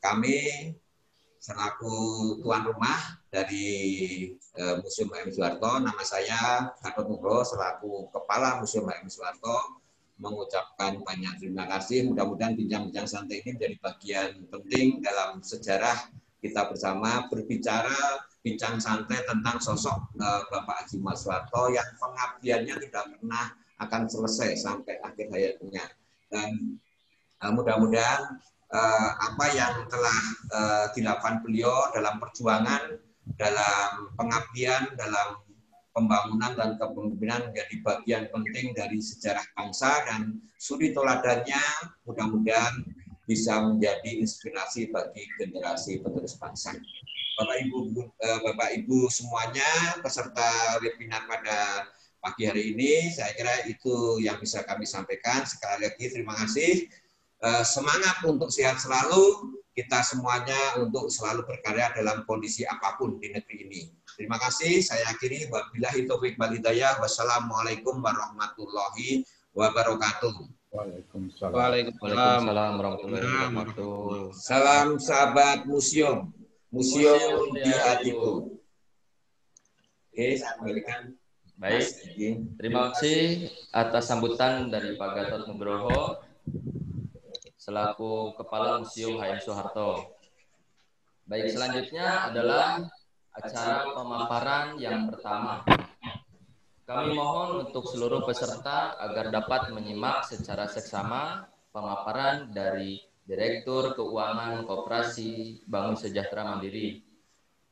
kami selaku tuan rumah dari Museum HM Soeharto, nama saya Gatot Nugroho selaku Kepala Museum HM Soeharto mengucapkan banyak terima kasih. Mudah-mudahan bincang-bincang santai ini menjadi bagian penting dalam sejarah kita bersama berbicara bincang santai tentang sosok Bapak Haji Muhammad Soeharto yang pengabdiannya tidak pernah akan selesai sampai akhir hayatnya. Dan mudah-mudahan apa yang telah dilakukan beliau dalam perjuangan, dalam pengabdian, dalam pembangunan dan kepemimpinan menjadi bagian penting dari sejarah bangsa, dan suri teladannya mudah-mudahan bisa menjadi inspirasi bagi generasi penerus bangsa. Bapak Ibu semuanya peserta webinar pada pagi hari ini, saya kira itu yang bisa kami sampaikan. Sekali lagi terima kasih. Semangat untuk sehat selalu, kita semuanya untuk selalu berkarya dalam kondisi apapun di negeri ini. Terima kasih, saya akhiri. Wabillahi taufiq wal hidayah. Wassalamualaikum warahmatullahi wabarakatuh. Waalaikumsalam warahmatullahi wabarakatuh. Salam sahabat museum, museum di hatiku. Oke, saya kembalikan. Baik, terima kasih atas sambutan dari Pak Gatot Nugroho selaku Kepala Museum HM Soeharto. Baik, selanjutnya adalah acara pemaparan yang pertama. Kami mohon untuk seluruh peserta agar dapat menyimak secara seksama pemaparan dari Direktur Keuangan Koperasi Bangun Sejahtera Mandiri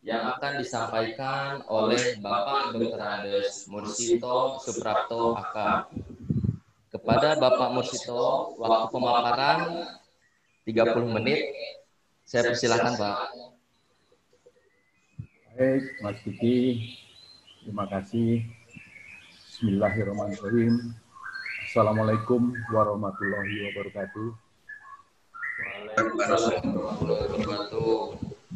yang akan disampaikan oleh Bapak Dr. Andes Mursito Suprapto AK. Kepada Bapak Mursito, waktu pemaparan 30 menit. Saya persilahkan, Pak. Baik, Mas Diki, terima kasih. Bismillahirrahmanirrahim. Assalamualaikum warahmatullahi wabarakatuh.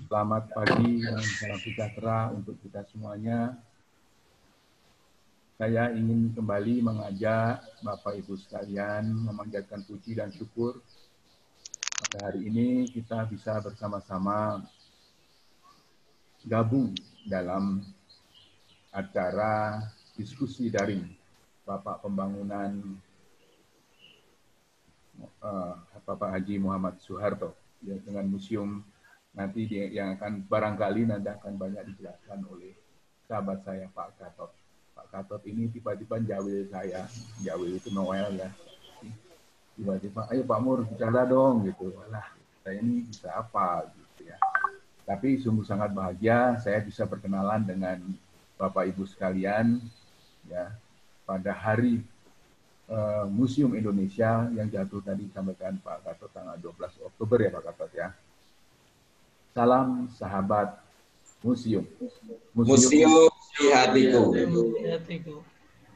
Selamat pagi dan salam sejahtera untuk kita semuanya. Saya ingin kembali mengajak Bapak Ibu sekalian memanjatkan puji dan syukur. Pada hari ini kita bisa bersama-sama gabung dalam acara diskusi daring Bapak Pembangunan Bapak Haji Muhammad Soeharto ya, dengan museum nanti yang akan barangkali nanti akan banyak dijelaskan oleh sahabat saya Pak Gatot. Pak Gatot ini tiba-tiba jawil saya, jawil itu Noel ya. Tiba-tiba, ayo Pak Mur bicara dong gitu. Walah, saya ini bisa apa gitu ya. Tapi sungguh sangat bahagia saya bisa berkenalan dengan Bapak Ibu sekalian ya pada hari Museum Indonesia yang jatuh tadi disampaikan Pak Gatot tanggal 12 Oktober ya Pak Gatot ya. Salam sahabat museum. Museum di hatiku.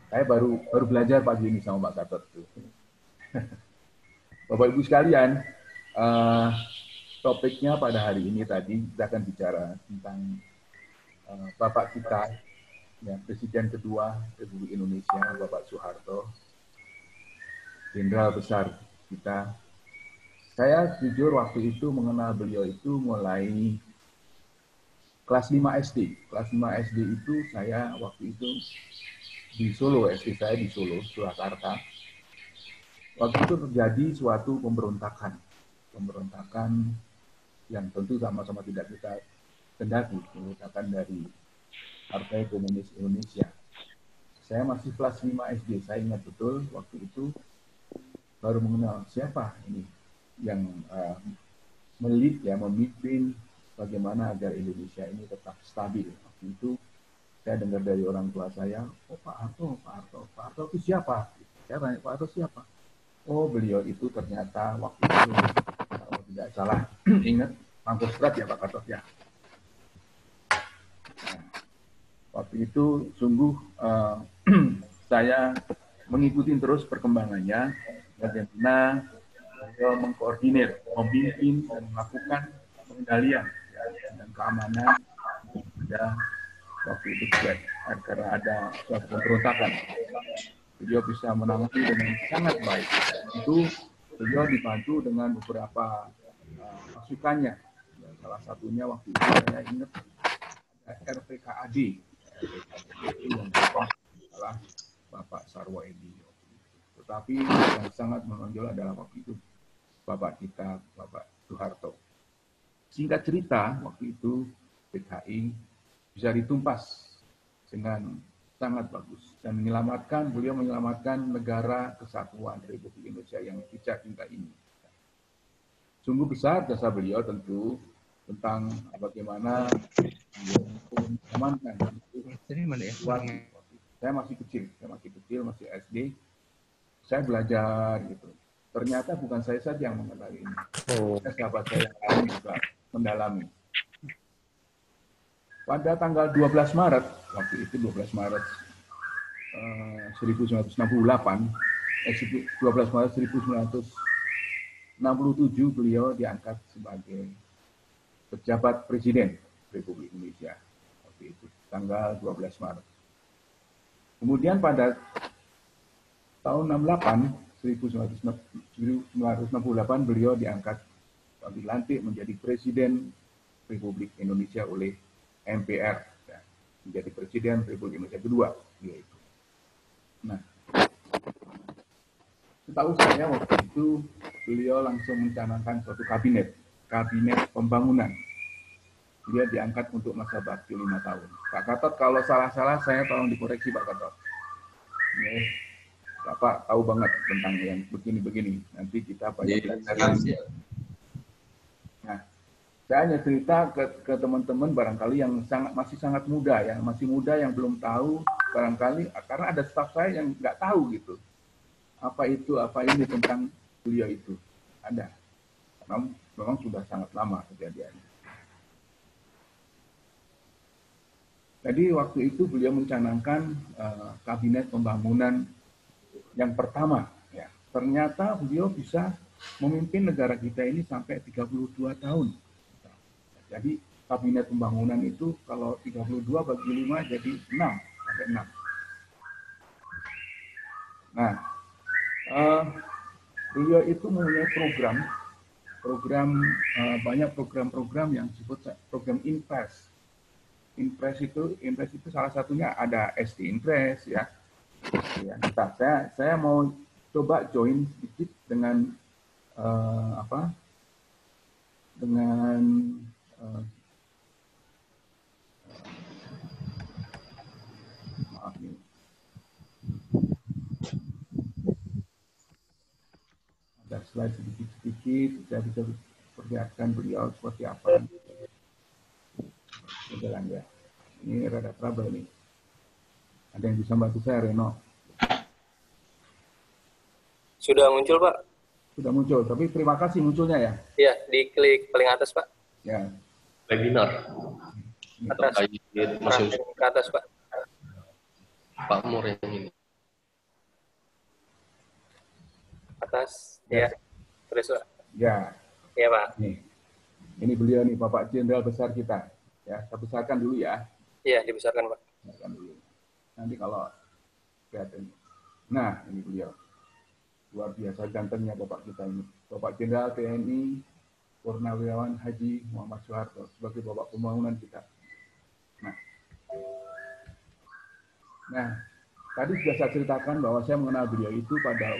Saya baru belajar pagi ini sama Pak Gatot tuh. Bapak Ibu sekalian, topiknya pada hari ini tadi kita akan bicara tentang Bapak kita, ya, Presiden kedua Republik Indonesia, Bapak Soeharto, Jenderal besar kita. Saya jujur waktu itu mengenal beliau itu mulai kelas 5 SD. Kelas 5 SD itu saya waktu itu di Solo, SD saya di Solo, Surakarta. Waktu itu terjadi suatu pemberontakan yang tentu sama-sama tidak kita kendaki, pemberontakan dari Partai Komunis Indonesia. Saya masih kelas 5 SD, saya ingat betul waktu itu baru mengenal siapa ini yang melit ya, memimpin bagaimana agar Indonesia ini tetap stabil. Waktu itu saya dengar dari orang tua saya, oh Pak Harto itu siapa? Saya tanya, Pak Harto siapa? Oh beliau itu ternyata waktu itu kalau tidak salah ingat Pangkostrat ya Pak Gatot ya. Nah, waktu itu sungguh saya mengikuti terus perkembangannya bagaimana beliau mengkoordinir, memimpin dan melakukan pengendalian ya, dan keamanan ya, waktu itu karena ada suatu pemberontakan. Beliau bisa menangani dengan sangat baik. Itu beliau dibantu dengan beberapa masukannya. Ya, salah satunya waktu itu saya ingat RPKAD. Itu yang adalah Bapak Sarwo Edi. Tetapi yang sangat menonjol adalah waktu itu Bapak kita, Bapak Soeharto. Singkat cerita, waktu itu PKI bisa ditumpas dengan sangat bagus dan beliau menyelamatkan negara kesatuan Republik Indonesia yang kita cinta ini. Sungguh besar jasa beliau tentu tentang bagaimana mengamankan. Saya masih kecil, masih SD. Saya belajar gitu. Ternyata bukan saya saja yang mengenali ini. Sahabat saya yang lain juga mendalami. Pada tanggal 12 Maret, waktu itu 12 Maret 1968, 12 Maret 1967 beliau diangkat sebagai pejabat presiden Republik Indonesia. Waktu itu, tanggal 12 Maret. Kemudian pada tahun 1968 beliau dilantik menjadi presiden Republik Indonesia oleh MPR, ya, menjadi presiden Republik Indonesia kedua. Yaitu. Nah, setahu saya waktu itu beliau langsung mencanangkan suatu kabinet pembangunan. Dia diangkat untuk masa bakti 5 tahun. Pak Gatot, kalau salah-salah saya tolong dikoreksi Pak Gatot. Bapak tahu banget tentang yang begini-begini. Nanti kita banyak belajar. Nah, saya hanya cerita ke teman-teman barangkali yang masih sangat muda, yang masih muda yang belum tahu barangkali karena ada staf saya yang nggak tahu gitu. Apa ini tentang beliau itu ada. Karena memang sudah sangat lama kejadiannya. Jadi waktu itu beliau mencanangkan kabinet pembangunan yang pertama. Ya. Ternyata beliau bisa memimpin negara kita ini sampai 32 tahun. Jadi kabinet pembangunan itu kalau 32 bagi 5 jadi 6 sampai 6. Nah, beliau itu mempunyai banyak program-program yang disebut program Impres. Impres itu salah satunya ada SD Impres ya. Nah, saya mau coba join sedikit dengan maaf nih. Ada slide sedikit, saya bisa perlihatkan beliau seperti apa. Jalan ya. Ini rada trouble nih. Ada yang bisa bantu saya, Reno? Sudah muncul, Pak? Sudah muncul, tapi terima kasih munculnya ya. Iya, diklik paling atas, Pak. Ya. Webinar. Atas. Ke atas, Pak. Pak Mur yang ini. Atas. Ya. Terus, Pak. Ya. Iya, Pak. Ini beliau nih, Bapak Jenderal besar kita. Ya, saya besarkan dulu ya. Iya, dibesarkan, Pak. Besarkan dulu. Nanti kalau kelihatan. Nah, ini beliau. Luar biasa gantengnya Bapak kita ini. Bapak Jenderal TNI Purnawirawan Haji Muhammad Soeharto sebagai Bapak Pembangunan kita. Nah, tadi sudah saya ceritakan bahwa saya mengenal beliau itu pada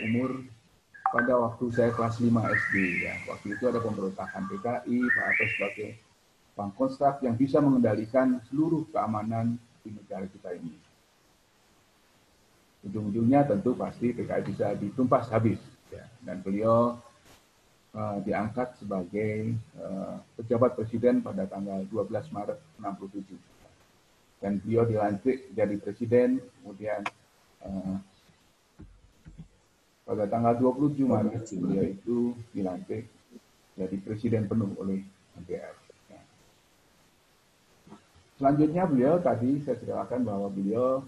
waktu saya kelas 5 SD ya. Waktu itu ada pemberontakan PKI, Pak Harto sebagai Pangkostrat yang bisa mengendalikan seluruh keamanan di negara kita ini. Ujung-ujungnya tentu pasti PKI bisa ditumpas habis. Ya. Dan beliau diangkat sebagai pejabat presiden pada tanggal 12 Maret 1967. Dan beliau dilantik jadi presiden, kemudian pada tanggal 27 Maret beliau itu dilantik jadi presiden penuh oleh MPR. Ya. Selanjutnya beliau tadi saya ceritakan bahwa beliau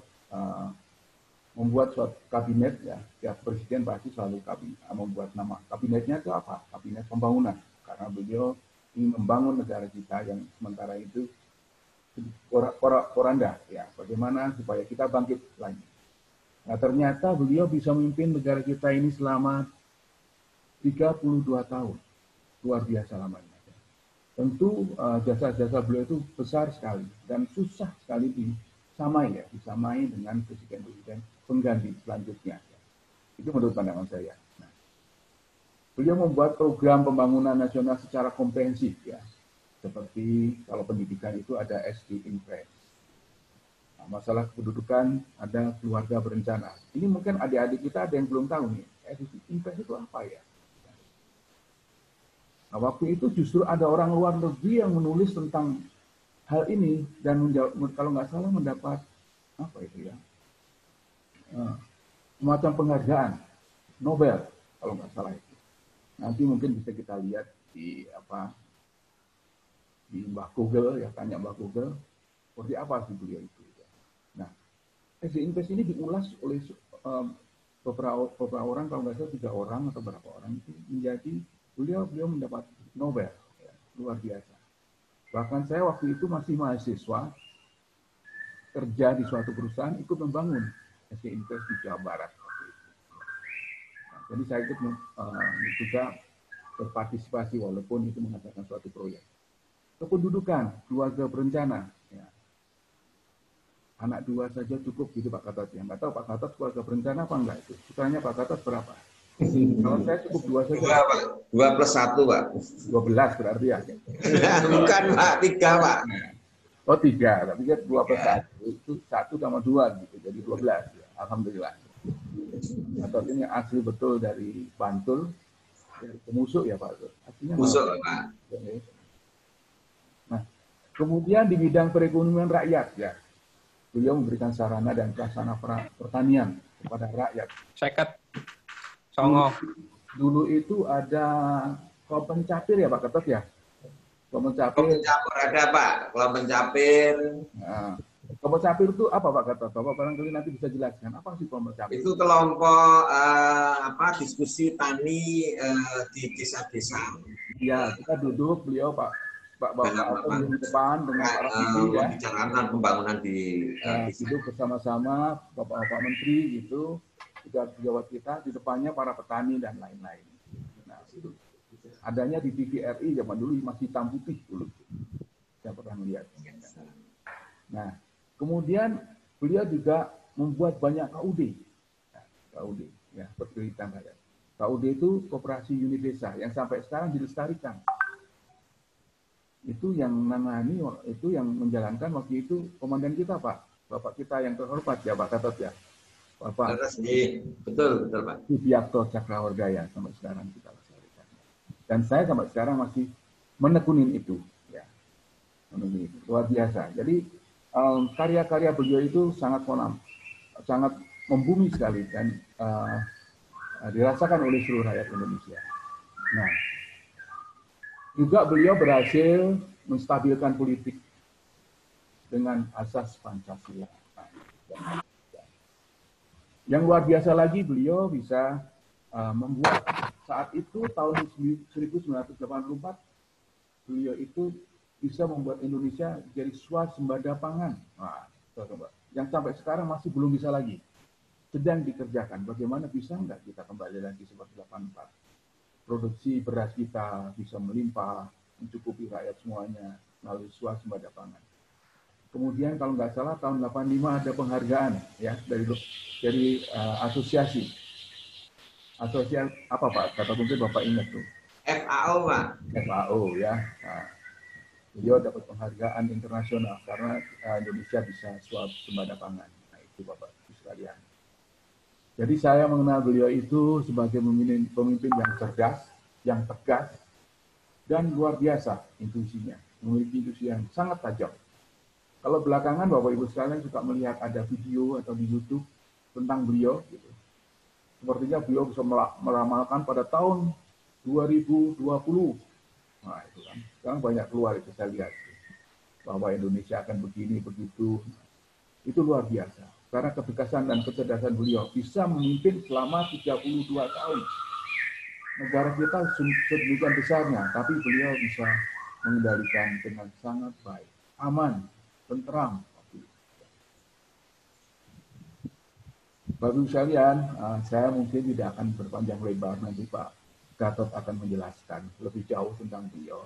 membuat suatu kabinet ya, setiap presiden pasti selalu membuat nama kabinetnya itu apa? Kabinet pembangunan, karena beliau ingin membangun negara kita yang sementara itu poranda ya, bagaimana supaya kita bangkit lagi. Nah, ternyata beliau bisa memimpin negara kita ini selama 32 tahun, luar biasa lamanya. tentu jasa-jasa beliau itu besar sekali dan susah sekali disamai dengan presiden-presiden pengganti selanjutnya. Itu menurut pandangan saya. Nah, beliau membuat program pembangunan nasional secara komprehensif ya, seperti kalau pendidikan itu ada SD Impres. Nah, masalah kependudukan ada keluarga berencana. Ini mungkin adik-adik kita ada yang belum tahu nih, SD Impres itu apa ya? Nah, waktu itu justru ada orang luar negeri yang menulis tentang hal ini dan kalau nggak salah mendapat apa itu ya, semacam penghargaan Nobel kalau nggak salah itu. Nanti mungkin bisa kita lihat di Mbak Google ya, tanya Mbak Google seperti apa sih beliau itu. Nah, SD Impres ini diulas oleh beberapa orang, kalau nggak salah 3 orang atau berapa orang itu menjadi beliau mendapat Nobel ya, luar biasa. Bahkan saya waktu itu masih mahasiswa kerja di suatu perusahaan ikut membangun SD Impres di Jawa Barat. Nah, jadi saya ikut juga berpartisipasi walaupun itu mengadakan suatu proyek. Kependudukan, keluarga berencana. Ya. Anak 2 saja cukup gitu Pak Gatot. Ya. Nggak tahu Pak Gatot keluarga berencana apa enggak itu. Sukanya Pak Gatot berapa? Kalau saya cukup 2 saja. 2 plus 1 Pak. 12 berarti ya. Bukan Pak, 3 Pak. Oh 3, tapi kan 2 plus 1 itu 1 sama 2 gitu, jadi 12. Ya. Alhamdulillah. Atau ini asli betul dari Bantul, dari Pemusuk ya Pak. Aslinya Musuk Pak. Nah, kemudian di bidang perekonomian rakyat ya, beliau memberikan sarana dan prasarana pertanian kepada rakyat. Seket. Songo. Dulu itu ada kelompok pencapir ya Pak Gatot ya. Kelompok pencapir ada Pak, kelompok pencapir. Nah, kelompok capir itu apa Pak Gatot? Bapak barangkali nanti bisa jelaskan apa sih kelompok capir? Itu kelompok diskusi tani di desa-desa. Ya, kita duduk beliau Pak Bapak di depan dengan para menteri ya. Membicarakan pembangunan di duduk bersama-sama Bapak Menteri gitu, pejabat kita di depannya para petani dan lain-lain. Nah, itu adanya di TVRI zaman dulu masih hitam putih dulu. Saya pernah melihat. Nah, kemudian beliau juga membuat banyak KUD. Nah, KUD, ya, berkeliling rakyat. KUD itu Koperasi Unit Desa yang sampai sekarang dilestarikan. Itu yang menangani, itu yang menjalankan waktu itu komandan kita Pak. Bapak kita yang terhormat ya Pak Gatot ya. Bapak. Betul Pak. Subiakto Cakrawardaya sampai sekarang kita lestarikan. Dan saya sampai sekarang masih menekunin itu. Ya. Luar biasa. Jadi karya-karya beliau itu sangat membumi sekali dan dirasakan oleh seluruh rakyat Indonesia. Nah, juga beliau berhasil menstabilkan politik dengan asas Pancasila. Yang luar biasa lagi beliau bisa membuat saat itu tahun 1984 beliau itu bisa membuat Indonesia jadi swasembada pangan. Nah, yang sampai sekarang masih belum bisa lagi. Sedang dikerjakan. Bagaimana bisa enggak kita kembali lagi seperti 84. Produksi beras kita bisa melimpah, mencukupi rakyat semuanya melalui swasembada pangan. Kemudian kalau nggak salah tahun 85 ada penghargaan ya dari asosiasi apa Pak? Kata mungkin Bapak ingat tuh. FAO Pak. FAO ya. Nah, beliau dapat penghargaan internasional karena Indonesia bisa swasembada pangan. Nah itu Bapak sekalian. Jadi saya mengenal beliau itu sebagai pemimpin yang cerdas, yang tegas, dan luar biasa intuisinya. Memiliki intuisi yang sangat tajam. Kalau belakangan Bapak Ibu sekalian suka melihat ada video atau di YouTube tentang beliau, gitu. Sepertinya beliau bisa meramalkan pada tahun 2020. Nah itu kan, sekarang banyak keluar itu saya lihat. Bahwa Indonesia akan begini, begitu. Itu luar biasa. Karena ketegasan dan kecerdasan beliau bisa memimpin selama 32 tahun. Negara kita sedemikian besarnya, tapi beliau bisa mengendalikan dengan sangat baik. Aman, tentram. Bapak Ibu sekalian, saya mungkin tidak akan berpanjang lebar, nanti Pak Gatot akan menjelaskan lebih jauh tentang beliau.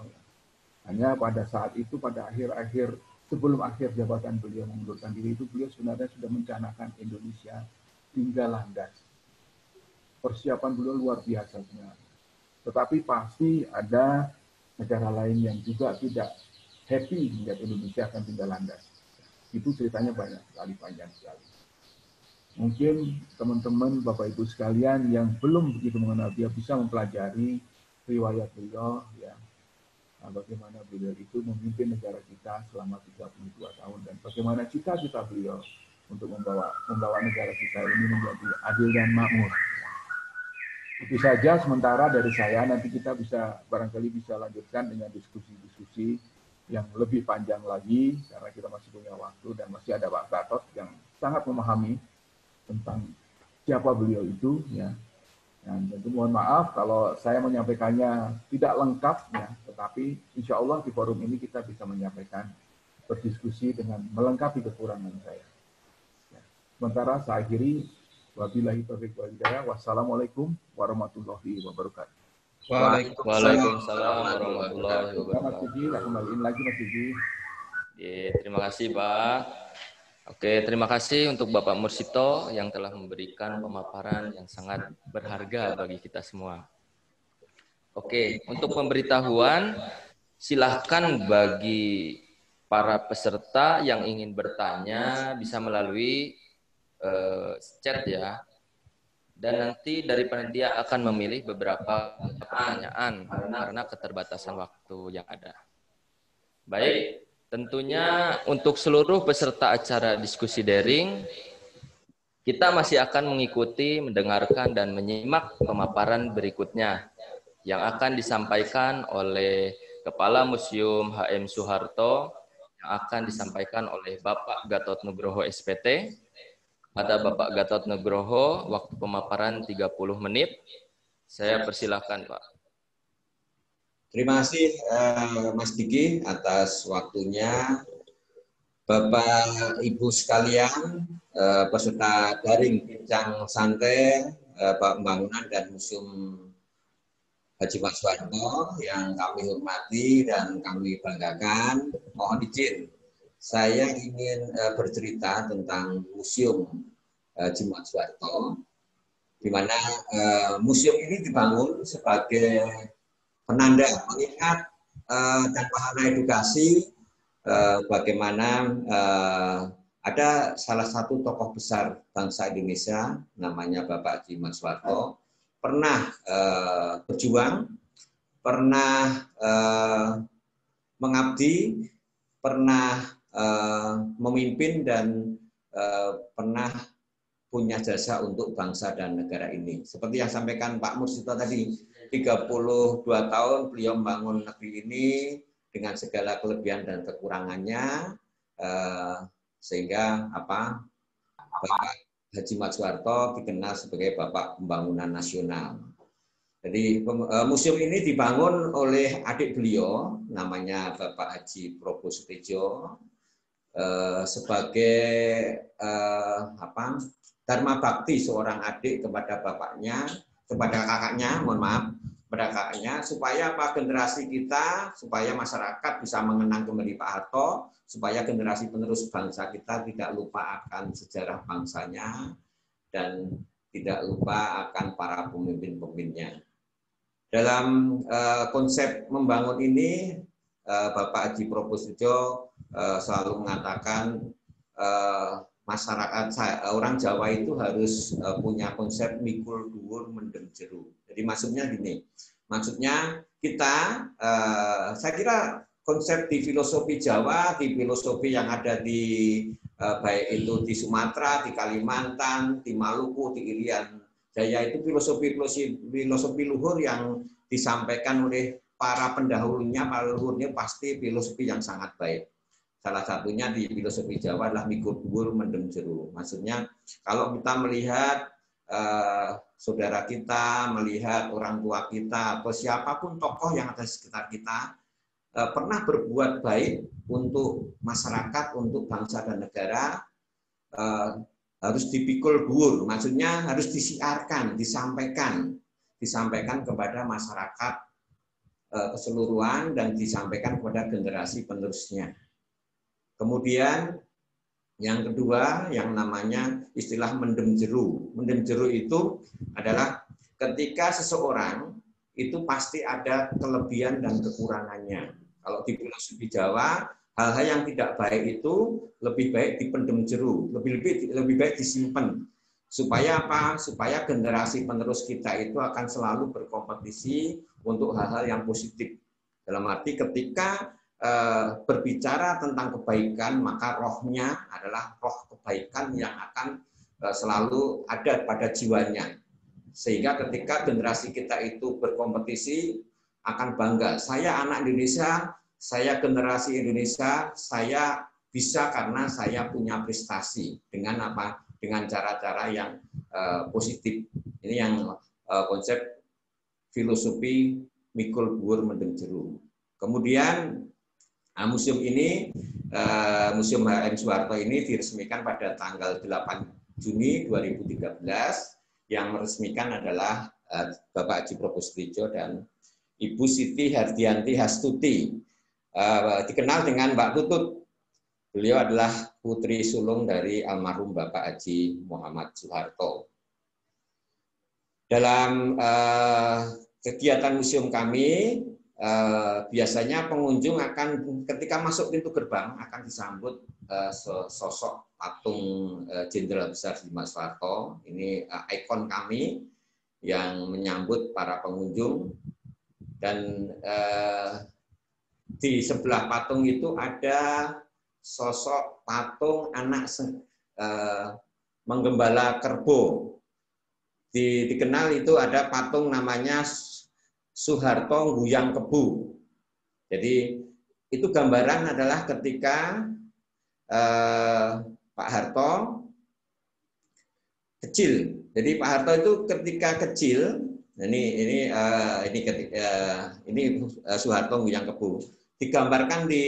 Hanya pada saat itu, pada akhir-akhir, sebelum akhir jabatan beliau mengundurkan diri itu, beliau sebenarnya sudah mencanangkan Indonesia tinggal landas. Persiapan beliau luar biasa sebenarnya. Tetapi pasti ada negara lain yang juga tidak happy melihat Indonesia akan tinggal landas. Itu ceritanya banyak sekali, panjang sekali. Mungkin teman-teman, Bapak Ibu sekalian yang belum begitu mengenal dia bisa mempelajari riwayat beliau, ya, bagaimana beliau itu memimpin negara kita selama 32 tahun dan bagaimana cita-cita beliau untuk membawa negara kita ini menjadi adil dan makmur. Itu saja sementara dari saya, nanti kita barangkali bisa lanjutkan dengan diskusi-diskusi yang lebih panjang lagi, karena kita masih punya waktu dan masih ada Pak Gatot yang sangat memahami tentang siapa beliau itu, ya. Dan tentu mohon maaf kalau saya menyampaikannya tidak lengkap, ya, tetapi insya Allah di forum ini kita bisa menyampaikan, berdiskusi dengan melengkapi kekurangan saya. Ya. Sementara saya akhiri. Wabillahi taufiq wal hidayah. Wassalamualaikum warahmatullahi wabarakatuh. Waalaikumsalam warahmatullahi wabarakatuh. Mas Gigi, kembaliin lagi Mas Gigi. Terima kasih Pak. Oke, terima kasih untuk Bapak Mursito yang telah memberikan pemaparan yang sangat berharga bagi kita semua. Oke, untuk pemberitahuan, silahkan bagi para peserta yang ingin bertanya bisa melalui chat ya, dan nanti dari panitia akan memilih beberapa pertanyaan karena keterbatasan waktu yang ada. Baik, tentunya untuk seluruh peserta acara diskusi daring, kita masih akan mengikuti, mendengarkan, dan menyimak pemaparan berikutnya yang akan disampaikan oleh Kepala Museum HM Soeharto, yang akan disampaikan oleh Bapak Gatot Nugroho SPT. Pada Bapak Gatot Nugroho, waktu pemaparan 30 menit. Saya persilahkan, Pak. Terima kasih Mas Diki atas waktunya. Bapak Ibu sekalian, peserta daring Bincang Santai Pembangunan dan Museum Haji Mas Soeharto yang kami hormati dan kami banggakan, mohon izin saya ingin bercerita tentang Museum Haji Mas Soeharto, di mana museum ini dibangun sebagai penanda pengingat dan wahana edukasi bagaimana ada salah satu tokoh besar bangsa Indonesia namanya Bapak Haji Mas Soeharto pernah berjuang, pernah mengabdi, pernah memimpin dan pernah punya jasa untuk bangsa dan negara ini. Seperti yang sampaikan Pak Mursito tadi, 32 tahun beliau membangun negeri ini dengan segala kelebihan dan kekurangannya, sehingga Bapak Haji Mas Soeharto dikenal sebagai Bapak Pembangunan Nasional. Jadi museum ini dibangun oleh adik beliau, namanya Bapak Haji Probo Sutejo, sebagai dharma bakti seorang adik kepada bapaknya, kepada kakaknya, mohon maaf, kepada kakaknya, supaya generasi kita, supaya masyarakat bisa mengenang kembali Pak Harto, supaya generasi penerus bangsa kita tidak lupa akan sejarah bangsanya dan tidak lupa akan para pemimpin-pemimpinnya. Dalam konsep membangun ini, Bapak Haji Probo Sutejo selalu mengatakan masyarakat orang Jawa itu harus punya konsep mikul dhuwur mendem jero. Jadi maksudnya gini, maksudnya kita, saya kira konsep di filosofi Jawa, di filosofi yang ada di baik itu di Sumatera, di Kalimantan, di Maluku, di Irian Jaya, itu filosofi luhur yang disampaikan oleh para pendahulunya, para leluhurnya pasti filosofi yang sangat baik. Salah satunya di filosofi Jawa adalah mikul dhuwur mendem jero. Maksudnya kalau kita melihat saudara kita, melihat orang tua kita, atau siapapun tokoh yang ada di sekitar kita, pernah berbuat baik untuk masyarakat, untuk bangsa dan negara, harus dipikul dhuwur. Maksudnya harus disiarkan, disampaikan kepada masyarakat keseluruhan dan disampaikan kepada generasi penerusnya. Kemudian yang kedua yang namanya istilah mendem jeru. Mendem jeru itu adalah ketika seseorang itu pasti ada kelebihan dan kekurangannya. Kalau di filosofi Jawa, hal-hal yang tidak baik itu lebih baik dipendem jeru, lebih baik disimpan. Supaya apa? Supaya generasi penerus kita itu akan selalu berkompetisi untuk hal-hal yang positif. Dalam arti ketika berbicara tentang kebaikan, maka rohnya adalah roh kebaikan yang akan selalu ada pada jiwanya. Sehingga ketika generasi kita itu berkompetisi, akan bangga. Saya anak Indonesia, saya generasi Indonesia, saya bisa karena saya punya prestasi. Dengan apa? Dengan cara-cara yang positif. Ini yang konsep filosofi mikul buur mendem jeru. Kemudian museum ini, Museum HM Soeharto ini diresmikan pada tanggal 8 Juni 2013. Yang meresmikan adalah Bapak Haji Propostridjo dan Ibu Siti Hardianti Hastuti, dikenal dengan Mbak Tutut. Beliau adalah putri sulung dari almarhum Bapak Haji Muhammad Soeharto. Dalam kegiatan museum kami, biasanya pengunjung akan ketika masuk pintu gerbang akan disambut sosok patung Jenderal Besar Sudirman Soeharto. Ini ikon kami yang menyambut para pengunjung. Dan di sebelah patung itu ada sosok patung anak menggembala kerbau. Dikenal itu ada patung namanya Soeharto Guyang Kebu. Jadi itu gambaran adalah ketika Pak Harto kecil. Jadi Pak Harto itu ketika kecil, ini Soeharto Guyang Kebu. Digambarkan di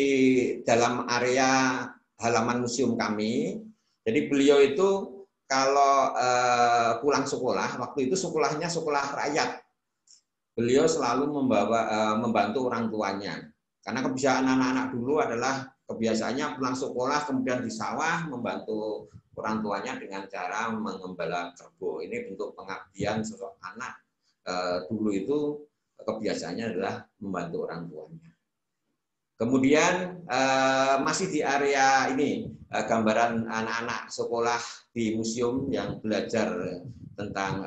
dalam area halaman museum kami. Jadi beliau itu kalau pulang sekolah, waktu itu sekolahnya sekolah rakyat. Beliau selalu membantu orang tuanya. Karena kebiasaan anak-anak dulu adalah kebiasaannya pulang sekolah kemudian di sawah membantu orang tuanya dengan cara mengembala kerbau. Ini bentuk pengabdian sosok anak dulu itu kebiasaannya adalah membantu orang tuanya. Kemudian masih di area ini gambaran anak-anak sekolah di museum yang belajar tentang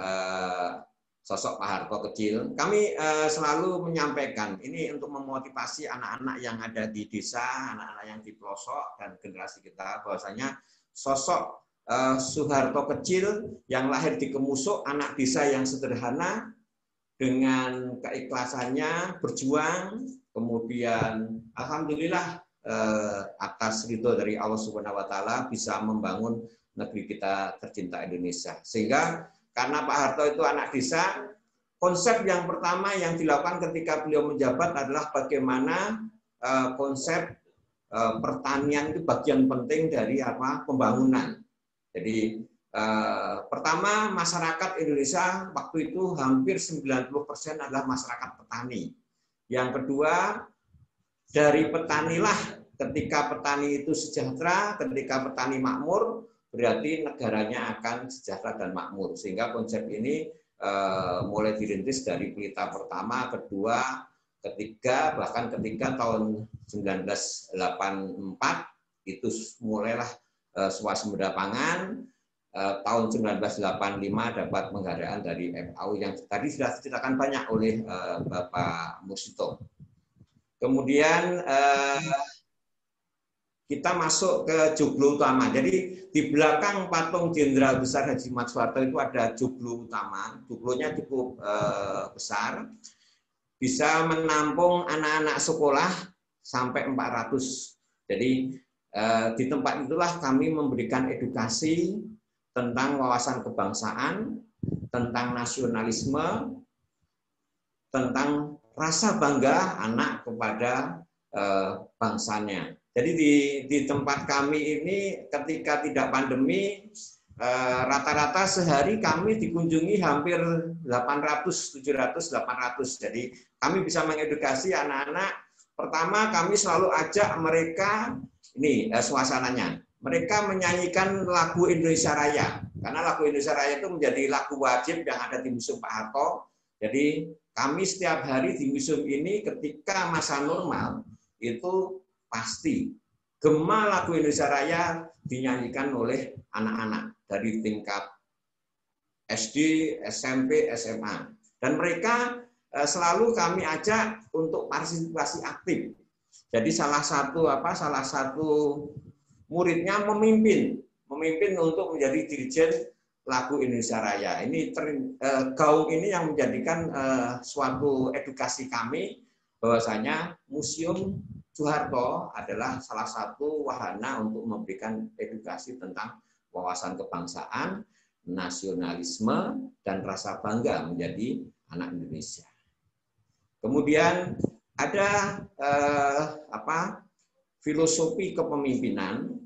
sosok Pak Harto kecil. Kami selalu menyampaikan ini untuk memotivasi anak-anak yang ada di desa, anak-anak yang di pelosok dan generasi kita bahwasanya sosok Soeharto kecil yang lahir di Kemusuk, anak desa yang sederhana dengan keikhlasannya berjuang. Kemudian alhamdulillah atas ridho dari Allah Subhanahu wa taala bisa membangun negeri kita tercinta Indonesia. Sehingga karena Pak Harto itu anak desa, konsep yang pertama yang dilakukan ketika beliau menjabat adalah bagaimana konsep pertanian itu bagian penting dari pembangunan. Jadi pertama masyarakat Indonesia waktu itu hampir 90% adalah masyarakat petani. Yang kedua, dari petanilah ketika petani itu sejahtera, ketika petani makmur, berarti negaranya akan sejahtera dan makmur. Sehingga konsep ini mulai dirintis dari pelita pertama, kedua, ketiga, bahkan ketika tahun 1984 itu mulailah swasembada pangan. Tahun 1985 dapat penghargaan dari FAO yang tadi sudah diceritakan banyak oleh Bapak Musito. Kemudian kita masuk ke joglo utama. Jadi di belakang patung Jenderal Besar Haji Muhammad Soeharto itu ada joglo utama. Joglonya cukup besar, bisa menampung anak-anak sekolah sampai 400. Jadi di tempat itulah kami memberikan edukasi tentang wawasan kebangsaan, tentang nasionalisme, tentang rasa bangga anak kepada bangsanya. Jadi di tempat kami ini ketika tidak pandemi, rata-rata sehari kami dikunjungi hampir 800, 700, 800. Jadi kami bisa mengedukasi anak-anak. Pertama kami selalu ajak mereka, ini suasananya, mereka menyanyikan lagu Indonesia Raya. Karena lagu Indonesia Raya itu menjadi lagu wajib yang ada di Museum Pak Harto. Jadi kami setiap hari di museum ini ketika masa normal itu pasti gema lagu Indonesia Raya dinyanyikan oleh anak-anak dari tingkat SD, SMP, SMA. Dan mereka selalu kami ajak untuk partisipasi aktif. Jadi salah satu muridnya memimpin untuk menjadi dirjen lagu Indonesia Raya. Ini gaung ini yang menjadikan suatu edukasi kami bahwasanya Museum Soeharto adalah salah satu wahana untuk memberikan edukasi tentang wawasan kebangsaan, nasionalisme, dan rasa bangga menjadi anak Indonesia. Kemudian ada filosofi kepemimpinan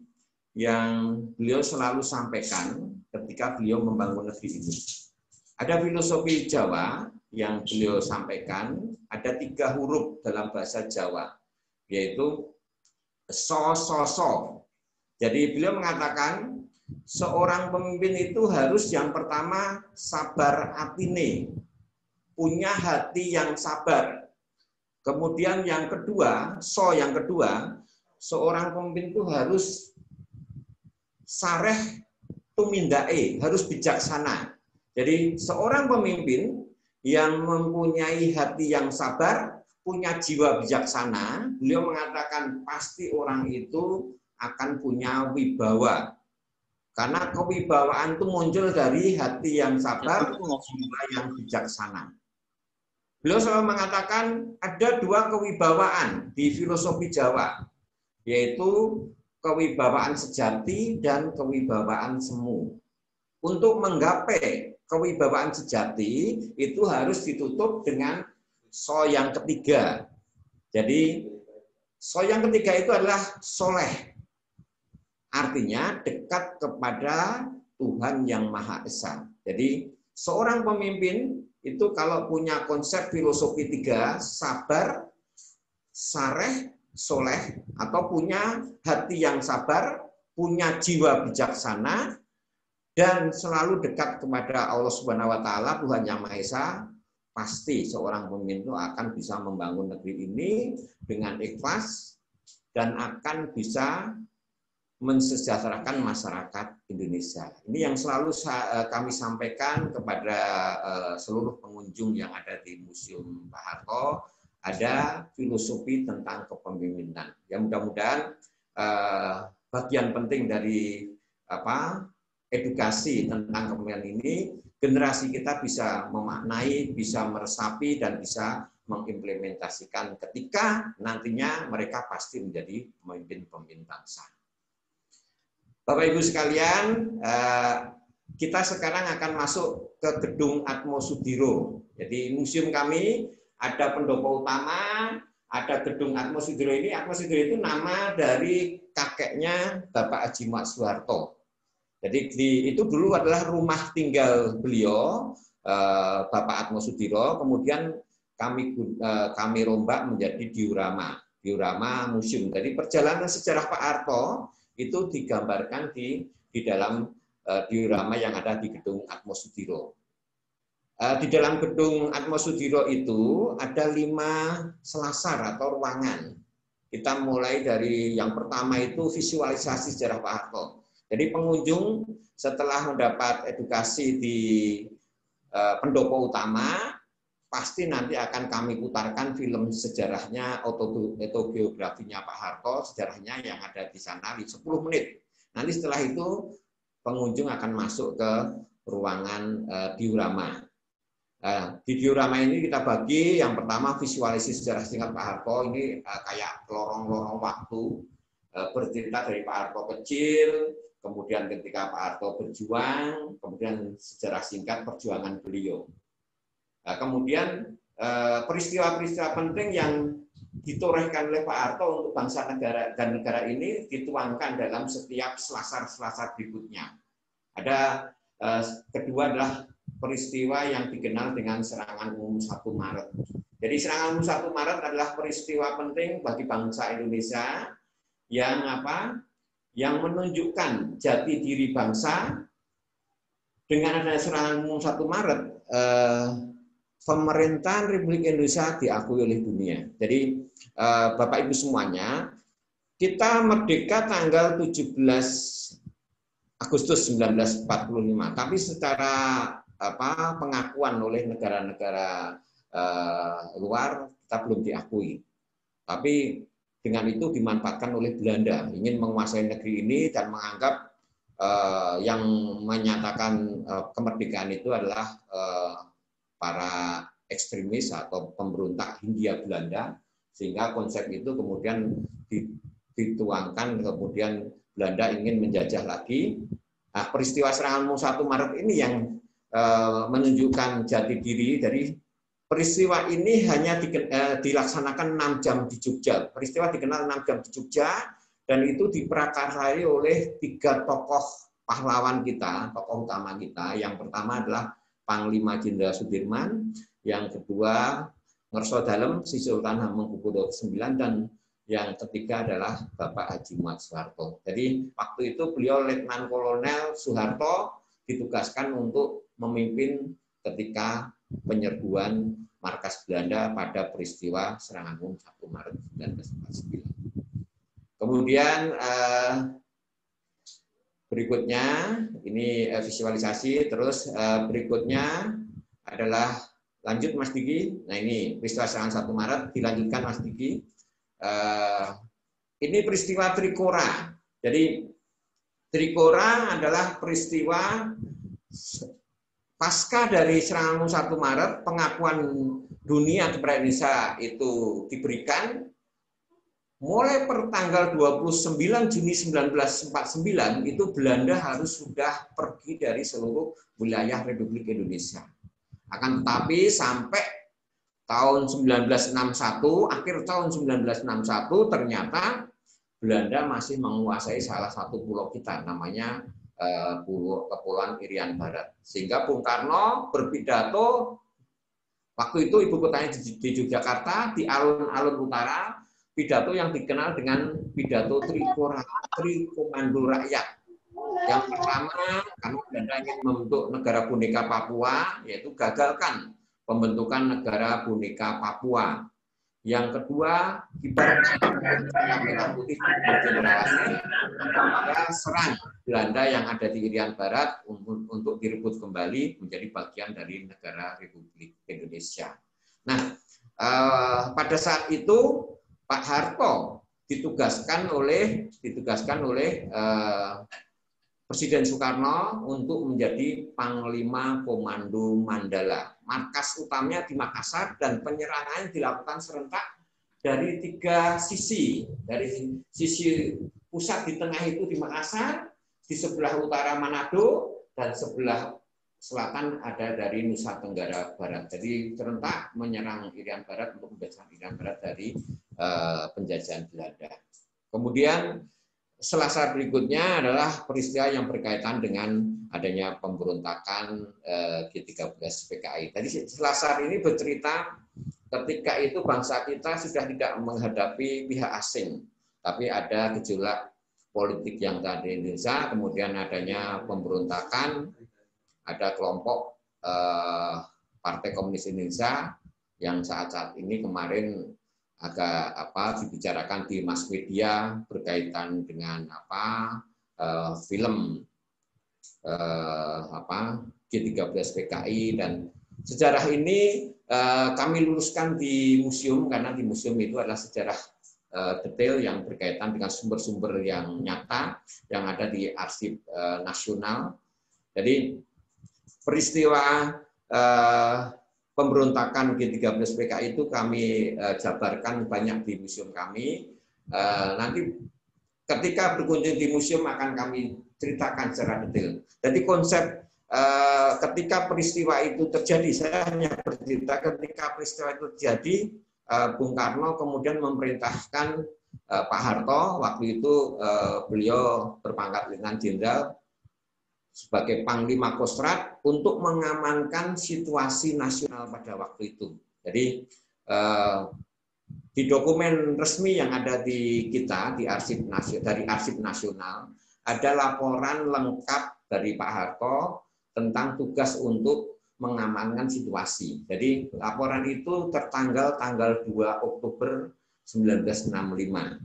yang beliau selalu sampaikan ketika beliau membangun negeri ini. Ada filosofi Jawa yang beliau sampaikan, ada 3 huruf dalam bahasa Jawa, yaitu so. Jadi beliau mengatakan seorang pemimpin itu harus yang pertama sabar atine, punya hati yang sabar. Kemudian yang kedua, yang kedua, seorang pemimpin itu harus sareh tumindae, harus bijaksana. Jadi seorang pemimpin yang mempunyai hati yang sabar, punya jiwa bijaksana, beliau mengatakan pasti orang itu akan punya wibawa. Karena kewibawaan itu muncul dari hati yang sabar, jiwa yang bijaksana. Beliau selalu mengatakan ada 2 kewibawaan di filosofi Jawa, yaitu kewibawaan sejati dan kewibawaan semu. Untuk menggapai kewibawaan sejati itu harus ditutup dengan so yang ketiga. Jadi so yang ketiga itu adalah soleh. Artinya dekat kepada Tuhan yang Maha Esa. Jadi seorang pemimpin itu kalau punya konsep filosofi 3, sabar, sareh, soleh, atau punya hati yang sabar, punya jiwa bijaksana, dan selalu dekat kepada Allah Subhanahu wa Ta'ala, Tuhan yang Maha Esa, pasti seorang pemimpin itu akan bisa membangun negeri ini dengan ikhlas dan akan bisa mensejahterakan masyarakat Indonesia. Ini yang selalu kami sampaikan kepada seluruh pengunjung yang ada di Museum Pak Harto, ada filosofi tentang kepemimpinan. Ya mudah-mudahan bagian penting dari edukasi tentang kepemimpinan ini, generasi kita bisa memaknai, bisa meresapi, dan bisa mengimplementasikan ketika nantinya mereka pasti menjadi pemimpin bangsa. Bapak Ibu sekalian, kita sekarang akan masuk ke gedung Atmo Sudiro. Jadi museum kami ada pendopo utama, ada gedung Atmo Sudiro ini. Atmo Sudiro itu nama dari kakeknya Bapak Haji Muhammad Soeharto. Jadi itu dulu adalah rumah tinggal beliau, Bapak Atmo Sudiro. Kemudian kami rombak menjadi diorama museum. Jadi perjalanan sejarah Pak Harto itu digambarkan di dalam diorama yang ada di gedung Atmo Sudiro. Di dalam gedung Atmo Sudiro itu ada 5 selasar atau ruangan. Kita mulai dari yang pertama itu visualisasi sejarah Pak Harto. Jadi pengunjung setelah mendapat edukasi di pendopo utama, pasti nanti akan kami putarkan film sejarahnya, autobiografinya Pak Harto, sejarahnya yang ada di sana di 10 menit. Nanti setelah itu pengunjung akan masuk ke ruangan diorama. Di diorama ini kita bagi, yang pertama visualisasi sejarah singkat Pak Harto, ini kayak lorong-lorong waktu, bercerita dari Pak Harto kecil, kemudian ketika Pak Harto berjuang, kemudian sejarah singkat perjuangan beliau. Kemudian peristiwa-peristiwa penting yang ditorehkan oleh Pak Harto untuk bangsa negara dan negara ini dituangkan dalam setiap selasar-selasar berikutnya. Ada kedua adalah peristiwa yang dikenal dengan serangan umum 1 Maret. Jadi serangan umum 1 Maret adalah peristiwa penting bagi bangsa Indonesia yang yang menunjukkan jati diri bangsa. Dengan adanya serangan umum 1 Maret, pemerintahan Republik Indonesia diakui oleh dunia. Jadi Bapak Ibu semuanya, kita merdeka tanggal 17 Agustus 1945, tapi secara pengakuan oleh negara-negara luar kita belum diakui. Tapi dengan itu dimanfaatkan oleh Belanda, ingin menguasai negeri ini dan menganggap yang menyatakan kemerdekaan itu adalah para ekstremis atau pemberontak Hindia Belanda, sehingga konsep itu kemudian dituangkan, kemudian Belanda ingin menjajah lagi. Nah, peristiwa serangan umum 1 Maret ini yang menunjukkan jati diri. Dari peristiwa ini hanya dilaksanakan 6 jam di Jogja. Peristiwa dikenal 6 jam di Jogja, dan itu diprakarsai oleh 3 tokoh pahlawan kita, tokoh utama kita. Yang pertama adalah Panglima Jenderal Sudirman, yang kedua Ngerso Dalem, Sri Sultan Hamengkubuwono IX, dan yang ketiga adalah Bapak Haji Muhammad Soeharto. Jadi waktu itu beliau Letnan Kolonel Soeharto ditugaskan untuk memimpin ketika penyerbuan markas Belanda pada peristiwa serangan umum 1 Maret 1949. Kemudian berikutnya ini visualisasi, terus berikutnya adalah lanjut Mas Diki. Nah ini peristiwa serangan 1 Maret, dilanjutkan Mas Diki. Ini peristiwa Trikora. Jadi Trikora adalah peristiwa pasca dari serangan 1 Maret, pengakuan dunia kepada Indonesia itu diberikan. Mulai per tanggal 29 Juni 1949 itu Belanda harus sudah pergi dari seluruh wilayah Republik Indonesia. Akan tetapi sampai tahun 1961, akhir tahun 1961 ternyata Belanda masih menguasai salah satu pulau kita, namanya Kepulauan Irian Barat. Sehingga Bung Karno berpidato, waktu itu ibu kotanya di Yogyakarta, di alun-alun utara, pidato yang dikenal dengan pidato Trikora, Trikomando Rakyat. Yang pertama, karena Belanda ingin membentuk negara boneka Papua, yaitu gagalkan pembentukan negara boneka Papua. Yang kedua, kibarkan bendera merah putih generasi, serang Belanda yang ada di Irian Barat untuk direbut kembali menjadi bagian dari negara Republik Indonesia. Nah, pada saat itu Pak Harto ditugaskan oleh Presiden Soekarno untuk menjadi Panglima Komando Mandala. Markas utamanya di Makassar dan penyerangan dilakukan serentak dari 3 sisi. Dari sisi pusat di tengah itu di Makassar, di sebelah utara Manado, dan sebelah selatan ada dari Nusa Tenggara Barat. Jadi serentak menyerang Irian Barat untuk membebaskan Irian Barat dari penjajahan Belanda. Kemudian Selasar berikutnya adalah peristiwa yang berkaitan dengan adanya pemberontakan G13 PKI. Tadi Selasar ini bercerita ketika itu bangsa kita sudah tidak menghadapi pihak asing, tapi ada gejolak politik yang ada di Indonesia, kemudian adanya pemberontakan, ada kelompok Partai Komunis Indonesia yang saat-saat ini kemarin agak dibicarakan di mass media berkaitan dengan film G13 PKI, dan sejarah ini kami luruskan di museum karena di museum itu adalah sejarah detail yang berkaitan dengan sumber-sumber yang nyata yang ada di arsip nasional. Jadi peristiwa pemberontakan G13 PKI itu kami jabarkan banyak di museum kami. Nanti ketika berkunjung di museum akan kami ceritakan secara detail. Jadi konsep ketika peristiwa itu terjadi, saya hanya bercerita ketika peristiwa itu terjadi, Bung Karno kemudian memerintahkan Pak Harto, waktu itu beliau berpangkat Letnan Jenderal, sebagai Panglima Kostrad untuk mengamankan situasi nasional pada waktu itu. Jadi di dokumen resmi yang ada di kita di Arsip Nasional ada laporan lengkap dari Pak Harto tentang tugas untuk mengamankan situasi. Jadi laporan itu tertanggal tanggal 2 Oktober 1965.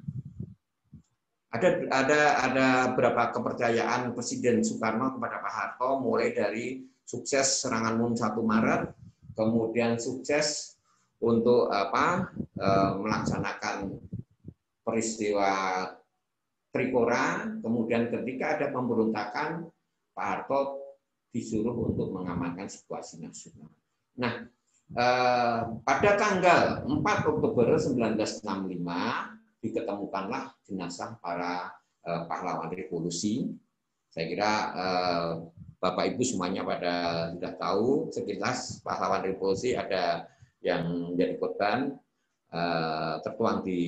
Ada beberapa kepercayaan Presiden Soekarno kepada Pak Harto, mulai dari sukses serangan umum 1 Maret, kemudian sukses untuk melaksanakan peristiwa Trikora, kemudian ketika ada pemberontakan, Pak Harto disuruh untuk mengamankan situasi nasional. Nah, pada tanggal 4 Oktober 1965 diketemukanlah jenazah para pahlawan revolusi. Saya kira Bapak Ibu semuanya pada sudah tahu sekilas pahlawan revolusi ada yang menjadi korban, tertuang di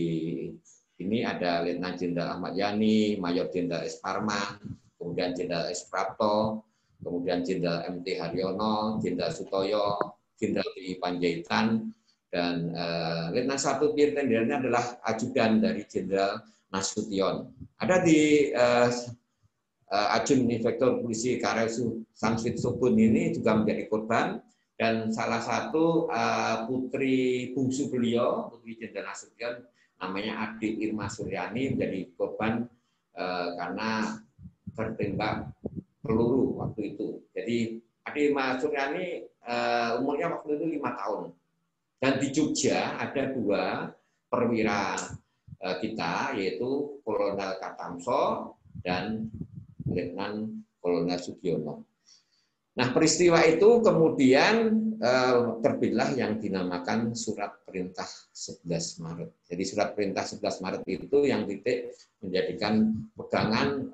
ini ada Letnan Jenderal Ahmad Yani, Mayor Jenderal S. Parman, kemudian Jenderal S. Prapto, kemudian Jenderal MT Haryono, Jenderal Sutoyo, Jenderal D. Panjaitan, dan Letnan 1 Jenderalnya adalah ajudan dari Jenderal Nasution. Ada di Ajun Inspektur Polisi Karel Samsud Sobun ini juga menjadi korban, dan salah satu putri bungsu beliau, Putri Jenderal Nasution, namanya Adi Irma Suryani, menjadi korban karena tertembak peluru waktu itu. Jadi Adi Irma Suryani umurnya waktu itu 5 tahun. Dan di Jogja ada 2 perwira kita, yaitu Kolonel Katamso dan Letnan Kolonel Sugiono. Nah, peristiwa itu kemudian terbitlah yang dinamakan Surat Perintah 11 Maret. Jadi Surat Perintah 11 Maret itu yang titik menjadikan pegangan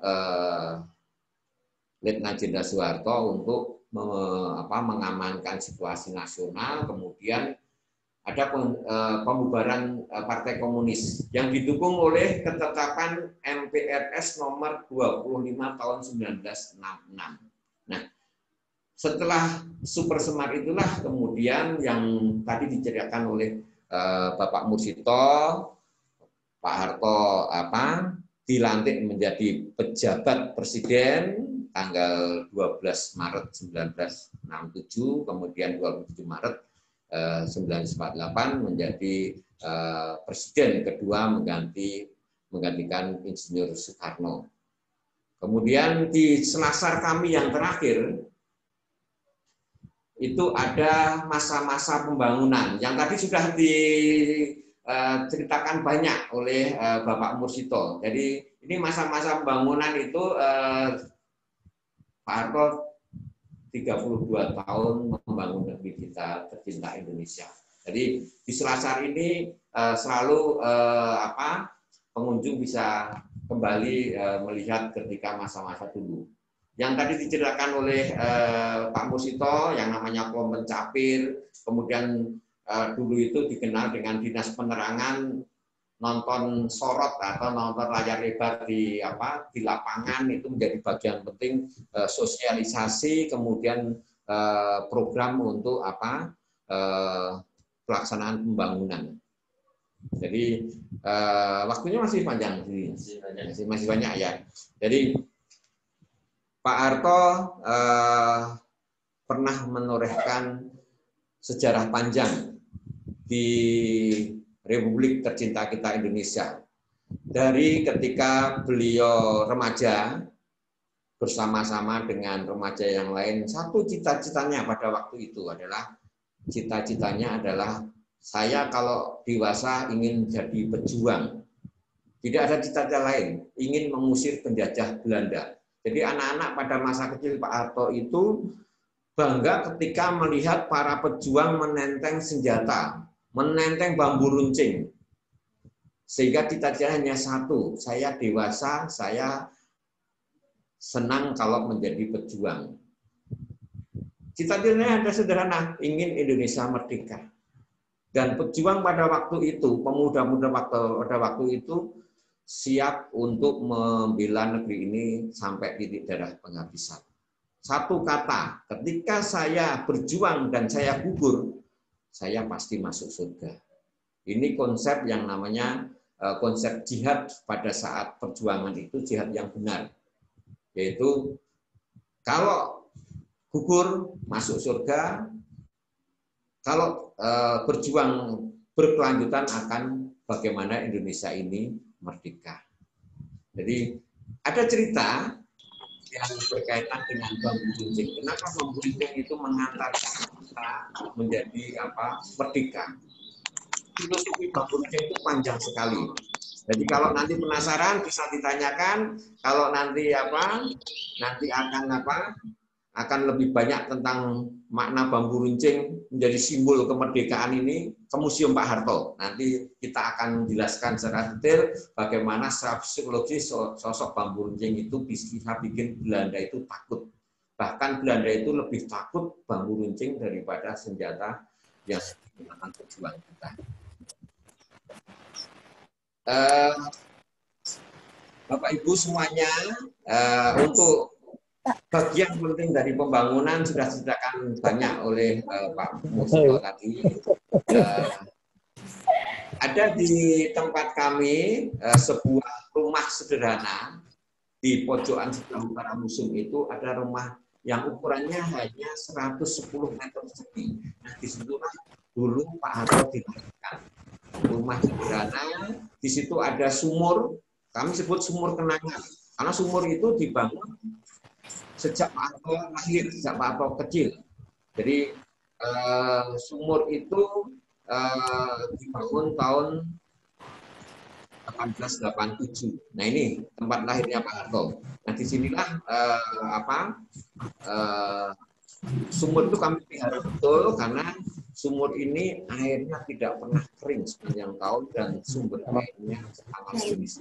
Letnan Jenderal Soeharto untuk mengamankan situasi nasional, kemudian ada pembubaran Partai Komunis yang didukung oleh ketetapan MPRS nomor 25 tahun 1966. Nah, setelah Super Semar itulah kemudian yang tadi diceritakan oleh Bapak Mursito, Pak Harto dilantik menjadi pejabat presiden tanggal 12 Maret 1967, kemudian 27 Maret 1948 menjadi presiden kedua menggantikan Insinyur Soekarno. Kemudian di selasar kami yang terakhir itu ada masa-masa pembangunan yang tadi sudah diceritakan banyak oleh Bapak Mursito. Jadi ini masa-masa pembangunan itu Pak Harto 32 tahun membangun negeri kita tercinta Indonesia. Jadi di Selasar ini selalu pengunjung bisa kembali melihat ketika masa-masa dulu. Yang tadi diceritakan oleh Pak Mursito yang namanya Klom Pencapir, kemudian dulu itu dikenal dengan Dinas Penerangan, nonton sorot atau nonton layar lebar di lapangan itu menjadi bagian penting sosialisasi, kemudian program untuk pelaksanaan pembangunan. Jadi waktunya masih panjang, masih banyak ya. Jadi Pak Harto pernah menorehkan sejarah panjang di Republik tercinta kita Indonesia. Dari ketika beliau remaja bersama-sama dengan remaja yang lain, satu cita-citanya pada waktu itu adalah saya kalau dewasa ingin jadi pejuang. Tidak ada cita-cita lain, ingin mengusir penjajah Belanda. Jadi anak-anak pada masa kecil Pak Harto itu bangga ketika melihat para pejuang menenteng senjata, menenteng bambu runcing. Sehingga cita-cita hanya satu, saya dewasa, saya senang kalau menjadi pejuang. Cita-citanya ada sederhana, ingin Indonesia merdeka. Dan pejuang pada waktu itu, pemuda-pemuda pada waktu itu siap untuk membela negeri ini sampai titik darah penghabisan. satu kata, ketika saya berjuang dan saya gugur, saya pasti masuk surga. Ini konsep yang namanya konsep jihad pada saat perjuangan itu, jihad yang benar. Yaitu kalau gugur masuk surga, kalau berjuang berkelanjutan akan bagaimana Indonesia ini merdeka. Jadi ada cerita yang berkaitan dengan bambu runcing. Kenapa bambu runcing itu mengantarkan kita menjadi merdeka? Filosofi bambu runcing itu panjang sekali. Jadi kalau nanti penasaran bisa ditanyakan. Kalau nanti akan lebih banyak tentang makna bambu runcing menjadi simbol kemerdekaan ini ke Museum Pak Harto. Nanti kita akan jelaskan secara detail bagaimana secara psikologis sosok bambu runcing itu bisa bikin Belanda itu takut. Bahkan Belanda itu lebih takut bambu runcing daripada senjata yang digunakan pejuang kita. Bapak Ibu semuanya, untuk bagian penting dari pembangunan sudah diceritakan banyak oleh Pak Musito tadi. Ada di tempat kami sebuah rumah sederhana di pojokan sebelah utara museum itu, ada rumah yang ukurannya hanya 110 meter persegi. Nah, disitulah dulu Pak Harto dilahirkan. Rumah sederhana, di situ ada sumur, kami sebut sumur kenangan, karena sumur itu dibangun sejak Pak Harto lahir, sejak Pak Harto kecil. Jadi sumur itu dibangun tahun 1887. Nah, ini tempat lahirnya Pak Harto. Nah, disinilah sumur itu kami pelihara betul, karena sumur ini airnya tidak pernah kering sepanjang tahun dan sumber airnya sangat jenis.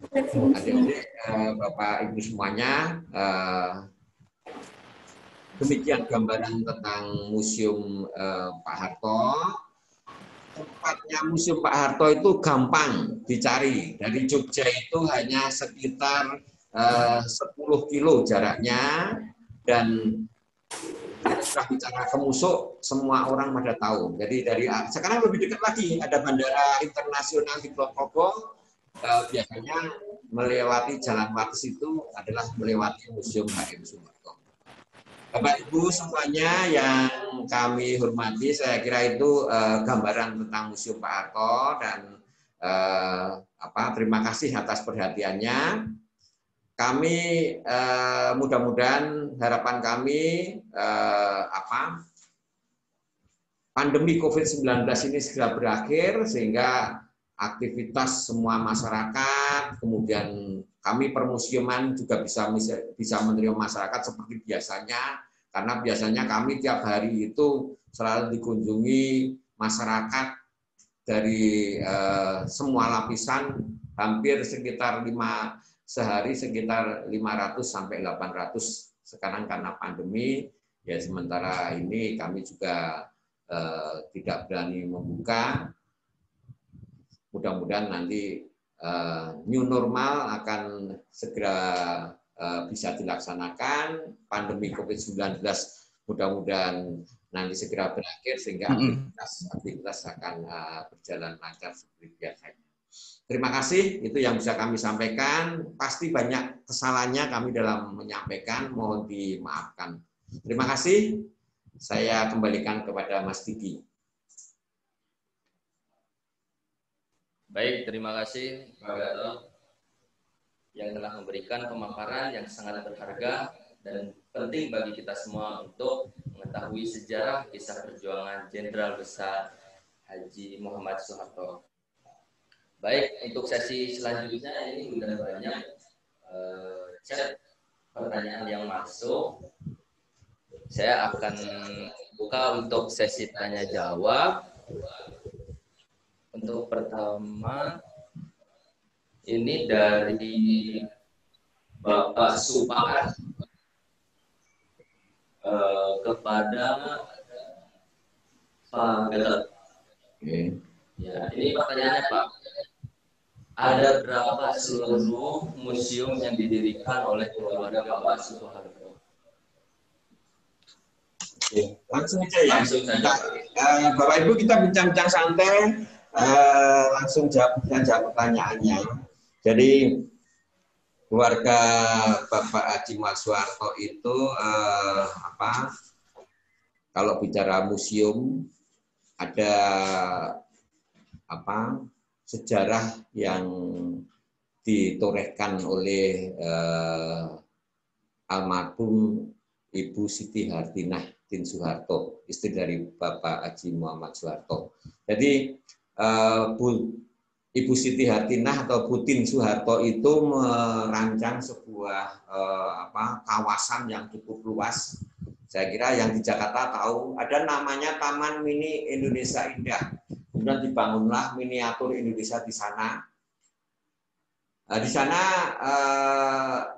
Adik-adik, Bapak Ibu semuanya, demikian gambaran tentang Museum Pak Harto. Tempatnya Museum Pak Harto itu gampang dicari. Dari Jogja itu hanya sekitar 10 kilo jaraknya, dan setelah bicara ke Musuk, semua orang pada tahu. Jadi sekarang lebih dekat lagi, ada Bandara Internasional di Plokobo. Biasanya melewati Jalan Wates itu adalah melewati Museum HM Sumarto. Bapak Ibu semuanya yang kami hormati, saya kira itu gambaran tentang Museum Pak Harto, dan terima kasih atas perhatiannya. Kami mudah-mudahan harapan kami pandemi COVID-19 ini segera berakhir, sehingga aktivitas semua masyarakat, kemudian kami permusiuman juga bisa menerima masyarakat seperti biasanya, karena biasanya kami tiap hari itu selalu dikunjungi masyarakat dari semua lapisan, hampir sekitar sehari sekitar 500 sampai 800. Sekarang karena pandemi, ya sementara ini kami juga tidak berani membuka. Mudah-mudahan nanti new normal akan segera bisa dilaksanakan. Pandemi COVID-19 mudah-mudahan nanti segera berakhir, sehingga aktivitas akan berjalan lancar seperti biasanya. Terima kasih, itu yang bisa kami sampaikan. Pasti banyak kesalahannya kami dalam menyampaikan, mohon dimaafkan. Terima kasih, saya kembalikan kepada Mas Didi. Baik, terima kasih Pak Gatot yang telah memberikan pemaparan yang sangat berharga dan penting bagi kita semua untuk mengetahui sejarah kisah perjuangan Jenderal Besar Haji Muhammad Soeharto. Baik, untuk sesi selanjutnya ini sudah banyak chat pertanyaan yang masuk. Saya akan buka untuk sesi tanya jawab. Untuk pertama, ini dari Bapak Supaat kepada Pak Gatot. Ya, ini pertanyaannya Pak. ada berapa seluruh museum yang didirikan oleh keluarga Pak Soeharto? Oke, langsung aja ya. Langsung saja. Bapak Ibu, kita bincang-bincang santai, langsung jawab pertanyaannya. Jadi keluarga Bapak Haji Muhammad Soeharto itu kalau bicara museum ada sejarah yang ditorehkan oleh almarhum Ibu Siti Hartinah Tin Soeharto, istri dari Bapak Haji Muhammad Soeharto. Jadi Ibu Siti Hartinah atau Bu Tin Soeharto itu merancang sebuah kawasan yang cukup luas. Saya kira yang di Jakarta tahu ada namanya Taman Mini Indonesia Indah. Kemudian dibangunlah miniatur Indonesia di sana. Di sana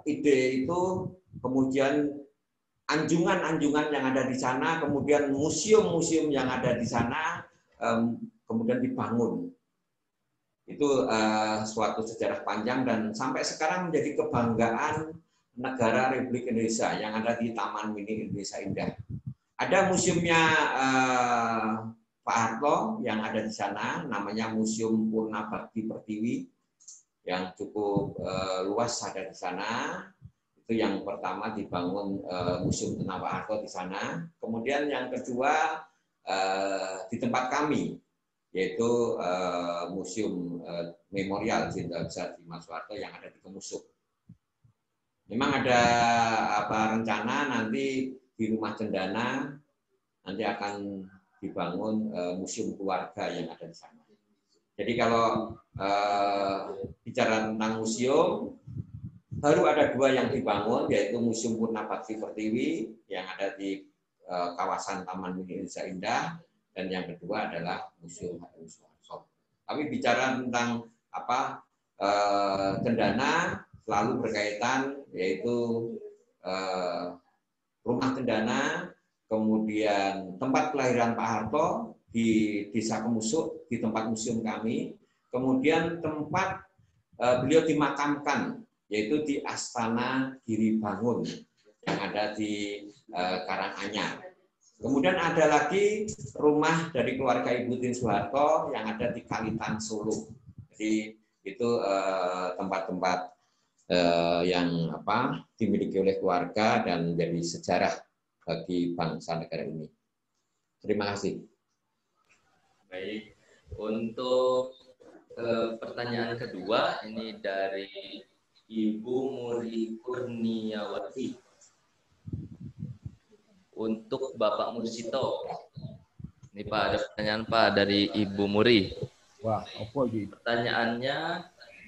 ide itu kemudian anjungan-anjungan yang ada di sana, kemudian museum-museum yang ada di sana, kemudian dibangun. Itu suatu sejarah panjang dan sampai sekarang menjadi kebanggaan negara Republik Indonesia yang ada di Taman Mini Indonesia Indah. Ada museumnya Pak Harto yang ada di sana, namanya Museum Purna Bakti Pertiwi, yang cukup luas ada di sana. Itu yang pertama dibangun Museum tentang Pak Harto di sana. Kemudian yang kedua di tempat kami, yaitu Museum Memorial Jenderal Besar Haji Soeharto yang ada di Kemusuk. Memang ada rencana nanti di Rumah Cendana nanti akan dibangun museum keluarga yang ada di sana. Jadi kalau bicara tentang museum, baru ada dua yang dibangun, yaitu Museum Purna Bakti Pertiwi yang ada di kawasan Taman Mini Indonesia Indah, dan yang kedua adalah Museum Haji Soeharto. Tapi bicara tentang Cendana selalu berkaitan, yaitu Rumah Cendana, kemudian tempat kelahiran Pak Harto di Desa Kemusuk, di tempat museum kami, kemudian tempat beliau dimakamkan, yaitu di Astana Giri Bangun yang ada di Karanganyar. Kemudian ada lagi rumah dari keluarga Ibu Tin Soeharto yang ada di Kalitan, Solo. Jadi itu tempat-tempat yang dimiliki oleh keluarga dan menjadi sejarah bagi bangsa negara ini. Terima kasih. Baik, untuk pertanyaan kedua ini dari Ibu Muri Kurniawati. Untuk Bapak Mursito. Ini Pak, ada pertanyaan Pak dari Ibu Muri. Wah, apa ini? Pertanyaannya,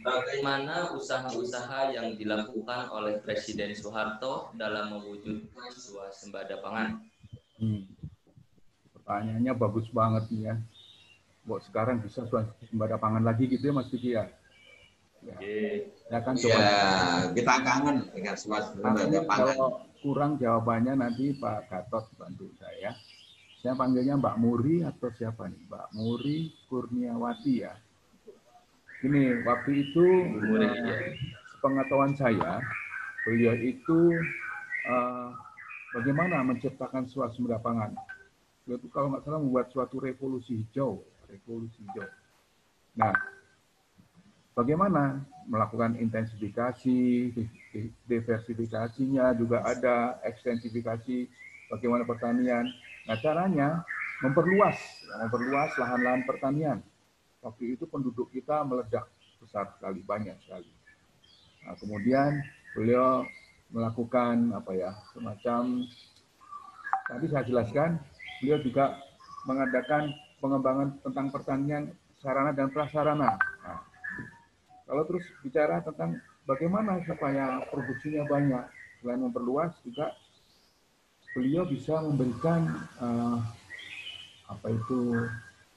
bagaimana usaha-usaha yang dilakukan oleh Presiden Soeharto dalam mewujudkan swasembada pangan? Pertanyaannya bagus banget nih ya. Buat sekarang bisa swasembada pangan lagi gitu ya Mas Diki ya? Ya kan coba. Ya, kita kangen dengan swasembada pangan. Kalau kurang jawabannya nanti Pak Gatot bantu saya. Saya panggilnya Mbak Muri atau siapa nih? Mbak Muri Kurniawati ya. Ini waktu itu pengetahuan saya, beliau itu bagaimana menciptakan swasembada pangan. Beliau itu kalau nggak salah membuat suatu revolusi hijau. Nah, bagaimana melakukan intensifikasi, diversifikasinya juga ada, ekstensifikasi bagaimana pertanian. Nah, caranya memperluas lahan-lahan pertanian. Waktu itu penduduk kita meledak besar sekali, banyak sekali. Nah, kemudian beliau melakukan semacam tadi saya jelaskan, beliau juga mengadakan pengembangan tentang pertanian sarana dan prasarana. Nah, kalau terus bicara tentang bagaimana supaya produksinya banyak, selain memperluas juga beliau bisa memberikan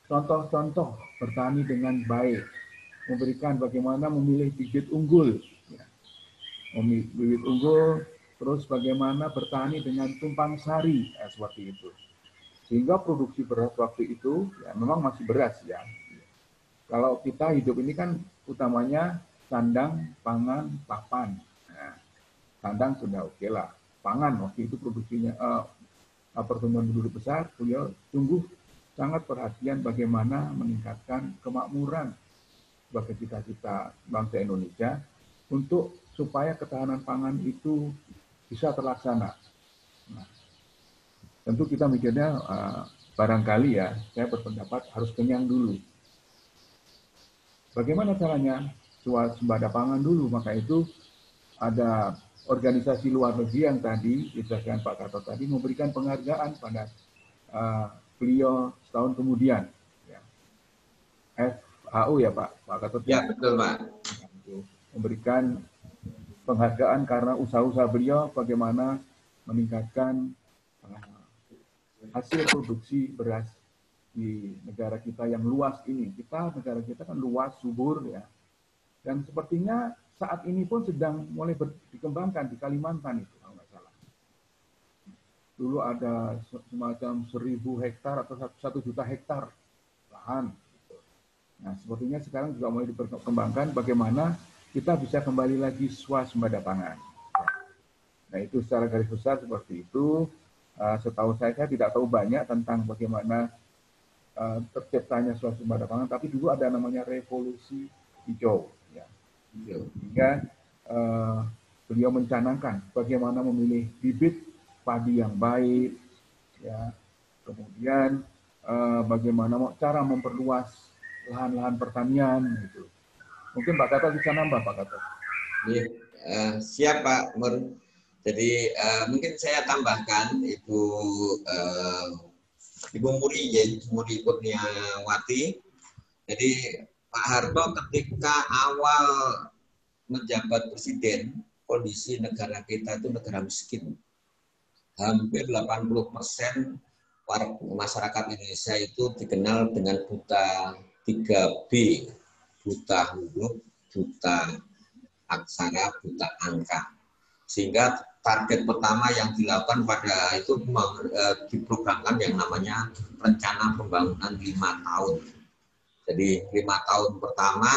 contoh-contoh bertani dengan baik, memberikan bagaimana memilih bibit unggul, terus bagaimana bertani dengan tumpang sari, seperti itu. Sehingga produksi beras waktu itu ya memang masih beras ya. Kalau kita hidup ini kan utamanya sandang, pangan, papan. Nah, sandang sudah oke lah. Pangan waktu itu produksinya pertumbuhan penduduk besar, beliau sungguh sangat perhatian bagaimana meningkatkan kemakmuran sebagai cita-cita bangsa Indonesia untuk supaya ketahanan pangan itu bisa terlaksana. Nah, tentu kita mikirnya barangkali ya, saya berpendapat harus kenyang dulu. Bagaimana caranya? Swasembada pangan dulu, maka itu ada organisasi luar negeri yang tadi dijelaskan Pak Gatot tadi memberikan penghargaan pada beliau setahun kemudian. Ya. FAO ya Pak Gatot. Ya betul Pak. Memberikan penghargaan karena usaha-usaha beliau bagaimana meningkatkan hasil produksi beras di negara kita yang luas ini. Negara kita kan luas, subur ya. Dan sepertinya saat ini pun sedang mulai dikembangkan di Kalimantan itu, kalau nggak salah. Dulu ada semacam 1.000 hektar atau 1 juta hektar lahan. Nah, sepertinya sekarang juga mulai dikembangkan bagaimana kita bisa kembali lagi swasembada pangan. Nah, itu secara garis besar seperti itu. Setahu saya tidak tahu banyak tentang bagaimana terciptanya swasembada pangan, tapi dulu ada namanya revolusi hijau. Ya. Sehingga beliau mencanangkan bagaimana memilih bibit padi yang baik, ya. Kemudian bagaimana cara memperluas lahan-lahan pertanian, gitu. Mungkin Pak Gatot bisa nambah, Pak Gatot. Siap Pak Mur. Jadi mungkin saya tambahkan Ibu Muri Kurniawati. Jadi Pak Harto ketika awal menjabat presiden, kondisi negara kita itu negara miskin. Hampir 80% masyarakat Indonesia itu dikenal dengan buta 3B, buta huruf, buta aksara, buta angka. Sehingga target pertama yang dilakukan pada itu diprogramkan yang namanya rencana pembangunan 5 tahun. Jadi 5 tahun pertama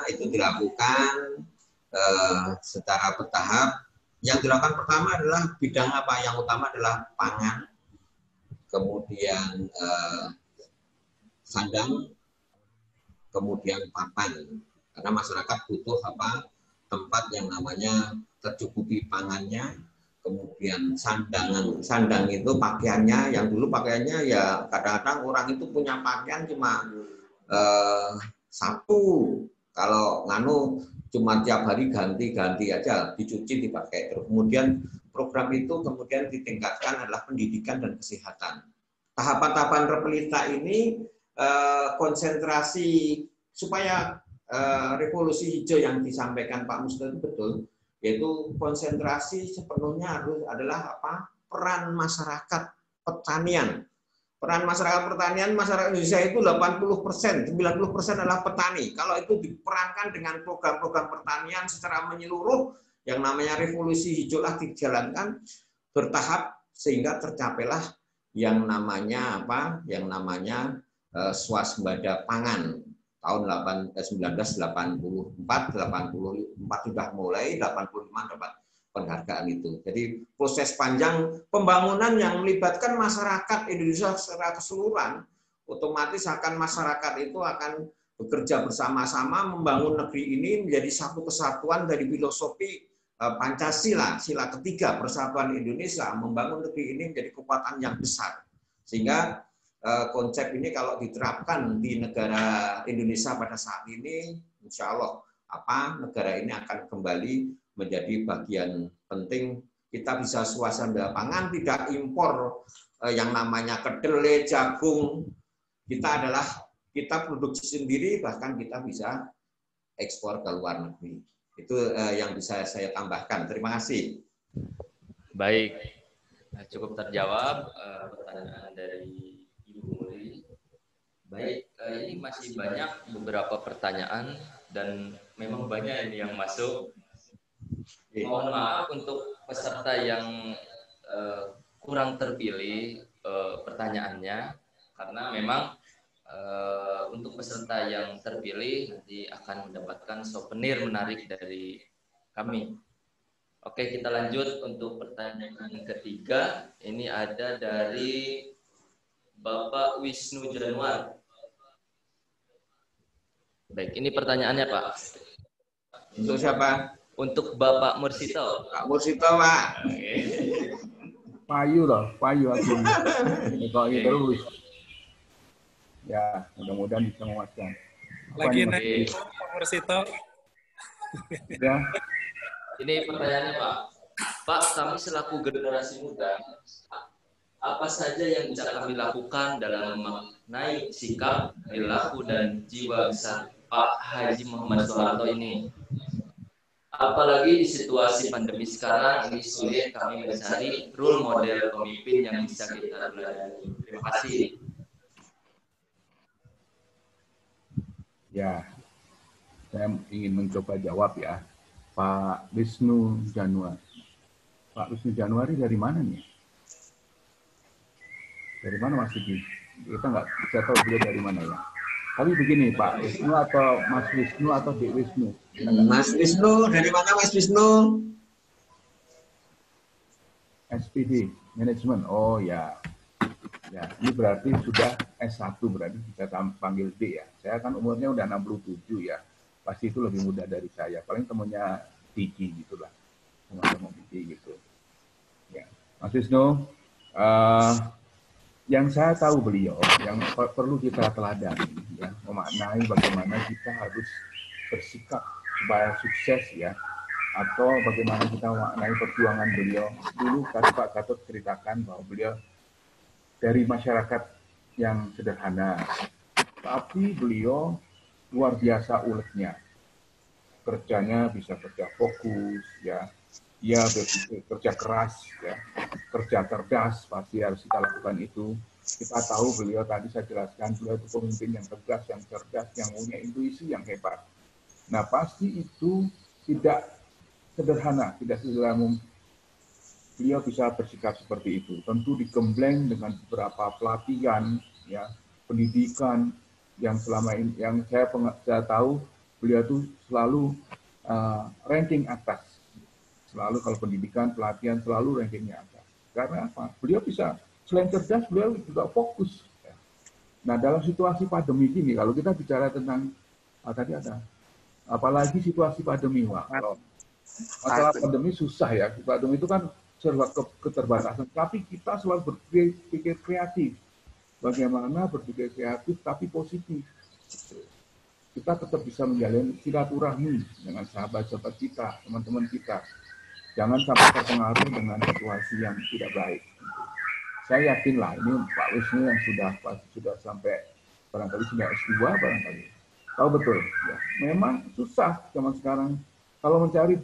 itu dilakukan secara bertahap. Yang dilakukan pertama adalah bidang apa? Yang utama adalah pangan, kemudian sandang, kemudian papan. Karena masyarakat butuh tempat yang namanya tercukupi pangannya, kemudian sandang itu pakaiannya, yang dulu pakaiannya ya kadang-kadang orang itu punya pakaian cuma satu, kalau cuma tiap hari ganti aja, dicuci dipakai. Terus kemudian program itu kemudian ditingkatkan adalah pendidikan dan kesehatan. Tahapan-tahapan Repelita ini konsentrasi supaya revolusi hijau yang disampaikan Pak Musda itu betul, yaitu konsentrasi sepenuhnya adalah peran masyarakat pertanian. Peran masyarakat pertanian, masyarakat Indonesia itu 80%, 90% adalah petani. Kalau itu diperankan dengan program-program pertanian secara menyeluruh, yang namanya revolusi hijau lah dijalankan bertahap sehingga tercapailah yang namanya swasembada pangan. Tahun 1984 sudah mulai, 85 dapat penghargaan itu. Jadi proses panjang pembangunan yang melibatkan masyarakat Indonesia secara keseluruhan, otomatis masyarakat itu akan bekerja bersama-sama membangun negeri ini menjadi satu kesatuan dari filosofi Pancasila, sila ketiga persatuan Indonesia, membangun negeri ini menjadi kekuatan yang besar. Sehingga konsep ini kalau diterapkan di negara Indonesia pada saat ini, insya Allah negara ini akan kembali menjadi bagian penting. Kita bisa swasembada pangan, tidak impor yang namanya kedelai, jagung. Kita produksi sendiri, bahkan kita bisa ekspor ke luar negeri. Itu yang bisa saya tambahkan. Terima kasih. Baik, cukup terjawab pertanyaan dari Ibu Muri. Baik, ini masih banyak beberapa pertanyaan dan memang banyak ini yang masuk. Mohon maaf untuk peserta yang kurang terpilih pertanyaannya, karena memang untuk peserta yang terpilih nanti akan mendapatkan souvenir menarik dari kami. Oke, kita lanjut untuk pertanyaan ketiga. Ini ada dari Bapak Wisnu Januar. Baik, ini pertanyaannya Pak. Untuk siapa? Untuk Bapak Mursito. Pak Mursito, Pak. Payu loh, payu aku. Kalau terus. Ya, mudah-mudahan bisa memuaskan. Lagi naik Pak Mursito. Ya. Ini pertanyaannya Pak. Pak, kami selaku generasi muda, apa saja yang bisa kami lakukan dalam memaknai sikap, perilaku, dan jiwa besar Pak Haji Muhammad Soeharto ini? Apalagi di situasi pandemi sekarang ini sulit kami mencari role model pemimpin yang bisa kita teladani. Terima kasih. Ya, saya ingin mencoba jawab ya, Pak Wisnu Januari. Pak Wisnu Januari dari mana nih? Dari mana Mas Diki? Kita nggak bisa tahu beliau dari mana ya. Tapi begini, Pak Wisnu atau Mas Wisnu atau Dek Wisnu? Mas Wisnu, dari mana Mas Wisnu? SPD, manajemen. Oh ya. Ya, ini berarti sudah S1 berarti bisa panggil D ya. Saya kan umurnya udah 67 ya. Pasti itu lebih muda dari saya. Paling temennya Diki gitulah. Teman-teman Diki gitu. Ya. Mas Wisnu, yang saya tahu beliau, yang perlu kita teladani ya, memaknai bagaimana kita harus bersikap supaya sukses ya. Atau bagaimana kita memaknai perjuangan beliau. Dulu tadi Pak Gatot ceritakan bahwa beliau dari masyarakat yang sederhana, tapi beliau luar biasa uletnya. Kerjanya bisa kerja fokus, ya, dia kerja keras, ya, kerja cerdas, pasti harus kita lakukan itu. Kita tahu beliau tadi saya jelaskan, beliau itu pemimpin yang tegas, yang cerdas, yang punya intuisi yang hebat. Nah pasti itu tidak sederhana, tidak sederhana. Beliau bisa bersikap seperti itu. Tentu digembleng dengan beberapa pelatihan, ya, pendidikan yang selama ini, yang saya tahu beliau itu selalu ranking atas. Selalu kalau pendidikan, pelatihan selalu rankingnya atas. Karena apa? Beliau bisa, selain cerdas, beliau juga fokus. Ya. Nah dalam situasi pandemi ini, kalau kita bicara tentang tadi ada, apalagi situasi pandemi, kalau masalah pandemi susah ya. Pandemi itu kan serba keterbatasan, tapi kita selalu berpikir kreatif. Bagaimana berpikir kreatif tapi positif. Kita tetap bisa menjalin silaturahmi dengan sahabat-sahabat kita, teman-teman kita. Jangan sampai terpengaruh dengan situasi yang tidak baik. Saya yakin lah ini Pak Wisnu yang sudah sampai barangkali sudah S2 barangkali. Tahu betul ya. Memang susah zaman sekarang kalau mencari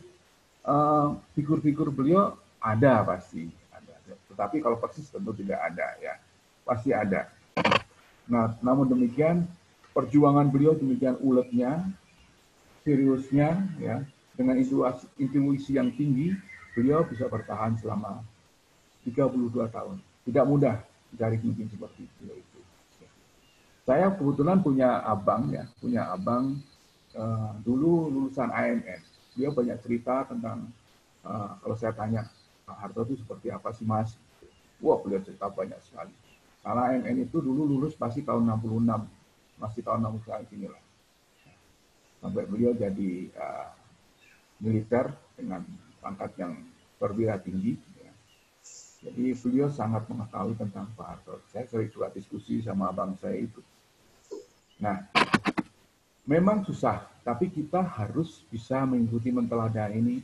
figur-figur beliau. Ada pasti, ada. Tetapi kalau persis tentu tidak ada ya, pasti ada. Nah, namun demikian perjuangan beliau demikian uletnya, seriusnya, ya, dengan intuisi yang tinggi, beliau bisa bertahan selama 32 tahun. Tidak mudah mencari pemimpin seperti beliau itu. Saya kebetulan punya abang ya, dulu lulusan AMN. Beliau banyak cerita tentang kalau saya tanya Pak Harto itu seperti apa sih Mas? Wah, beliau cerita banyak sekali. Karena AMN itu dulu lulus pasti tahun 66, masih tahun 60 inilah. Sampai beliau jadi militer dengan pangkat yang perwira tinggi. Ya. Jadi beliau sangat mengetahui tentang Pak Harto. Saya sering juga diskusi sama abang saya itu. Nah, memang susah, tapi kita harus bisa mengikuti menteladani ini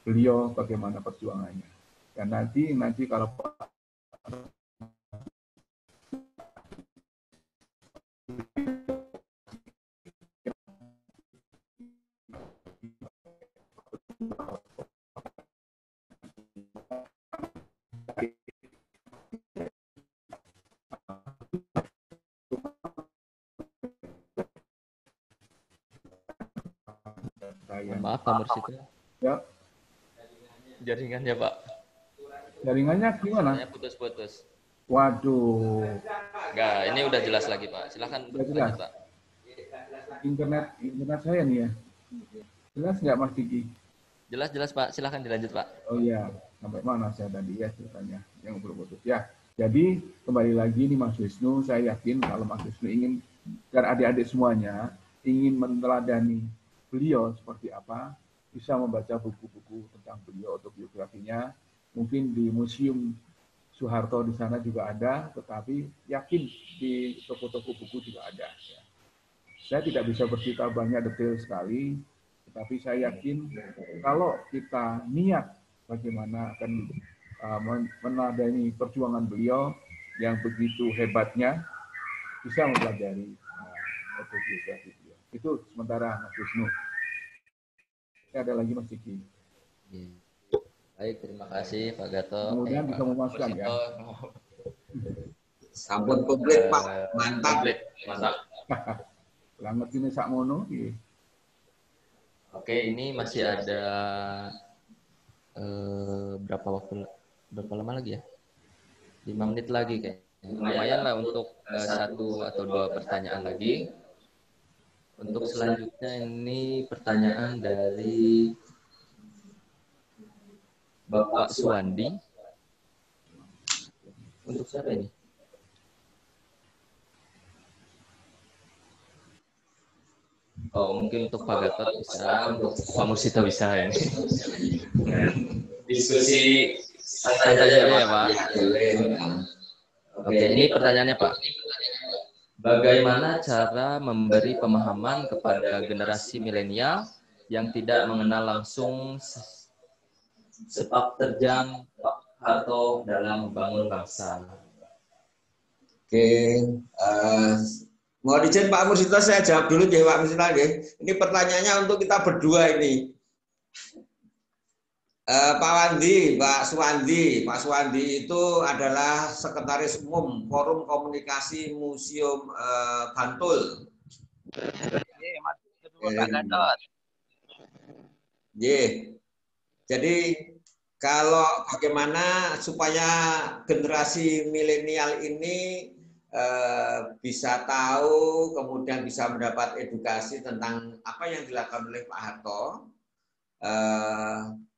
beliau bagaimana perjuangannya. Dan nanti kalau Maaf Pak Mursito. ya, Jaringannya Pak. jaringannya gimana? Putus-putus. Waduh, Enggak, ini udah jelas lagi Pak. Silakan Udah jelas. lanjut Pak. Internet saya nih ya. Jelas nggak Mas Diki? Jelas Pak, silakan dilanjut Pak. Oh iya, sampai mana saya tadi ya ceritanya yang berputus ya. Jadi kembali lagi nih Mas Wisnu, saya yakin kalau Mas Wisnu ingin agar adik-adik semuanya ingin meneladani beliau seperti apa, bisa membaca buku-buku tentang beliau, autobiografinya. Mungkin di Museum Soeharto di sana juga ada, tetapi yakin di toko-toko buku juga ada. Ya. Saya tidak bisa bercerita banyak detail sekali, tetapi saya yakin kalau kita niat bagaimana akan meneladani perjuangan beliau yang begitu hebatnya, bisa mempelajari autobiografi beliau. Itu sementara Mas Wisnu. Ada lagi Mas Diki. Baik, terima kasih Pak Gatot. Kemudian bisa memasukkan ya. Sampun komplit Pak, mantap. Mantap. Selamat ini sakmono. Oke, ini masih ada berapa lama lagi ya? 5 menit lagi kayak. Lumayan lah untuk 1 atau 2 pertanyaan lagi. Untuk selanjutnya ini pertanyaan dari Bapak Suwandi. Untuk siapa ini? Oh, mungkin untuk Pak Gatot bisa, untuk Pak Mursito bisa ya. Diskusi santai aja ya Pak. Oke, ini pertanyaannya Pak. Bagaimana cara memberi pemahaman kepada generasi milenial yang tidak mengenal langsung sepak terjang Pak Harto dalam membangun bangsa? Oke, mau izin Pak Mursito saya jawab dulu ya Pak Mursito. Ini pertanyaannya untuk kita berdua ini. Pak Wandi, Pak Suwandi itu adalah Sekretaris Umum Forum Komunikasi Museum Bantul. Jadi kalau bagaimana supaya generasi milenial ini bisa tahu, kemudian bisa mendapat edukasi tentang apa yang dilakukan oleh Pak Harto.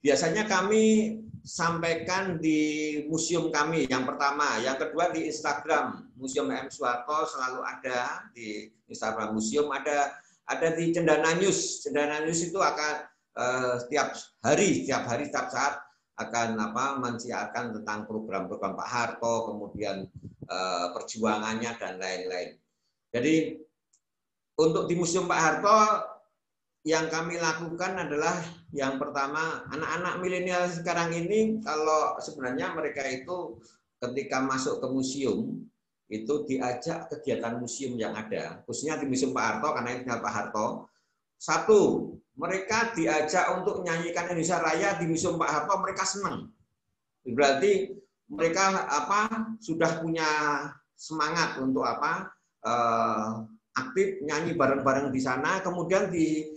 Biasanya kami sampaikan di museum kami yang pertama, yang kedua di Instagram Museum M. Soeharto selalu ada di Instagram museum, ada di Cendana News. Cendana News itu akan setiap hari, setiap saat akan mensiarkan tentang program-program Pak Harto, kemudian perjuangannya dan lain-lain. Jadi untuk di Museum Pak Harto yang kami lakukan adalah yang pertama, anak-anak milenial sekarang ini kalau sebenarnya mereka itu ketika masuk ke museum itu diajak kegiatan museum yang ada, khususnya di Museum Pak Harto karena ini Pak Harto. 1, mereka diajak untuk menyanyikan Indonesia Raya di Museum Pak Harto, mereka senang. Berarti mereka sudah punya semangat untuk aktif nyanyi bareng-bareng di sana. Kemudian di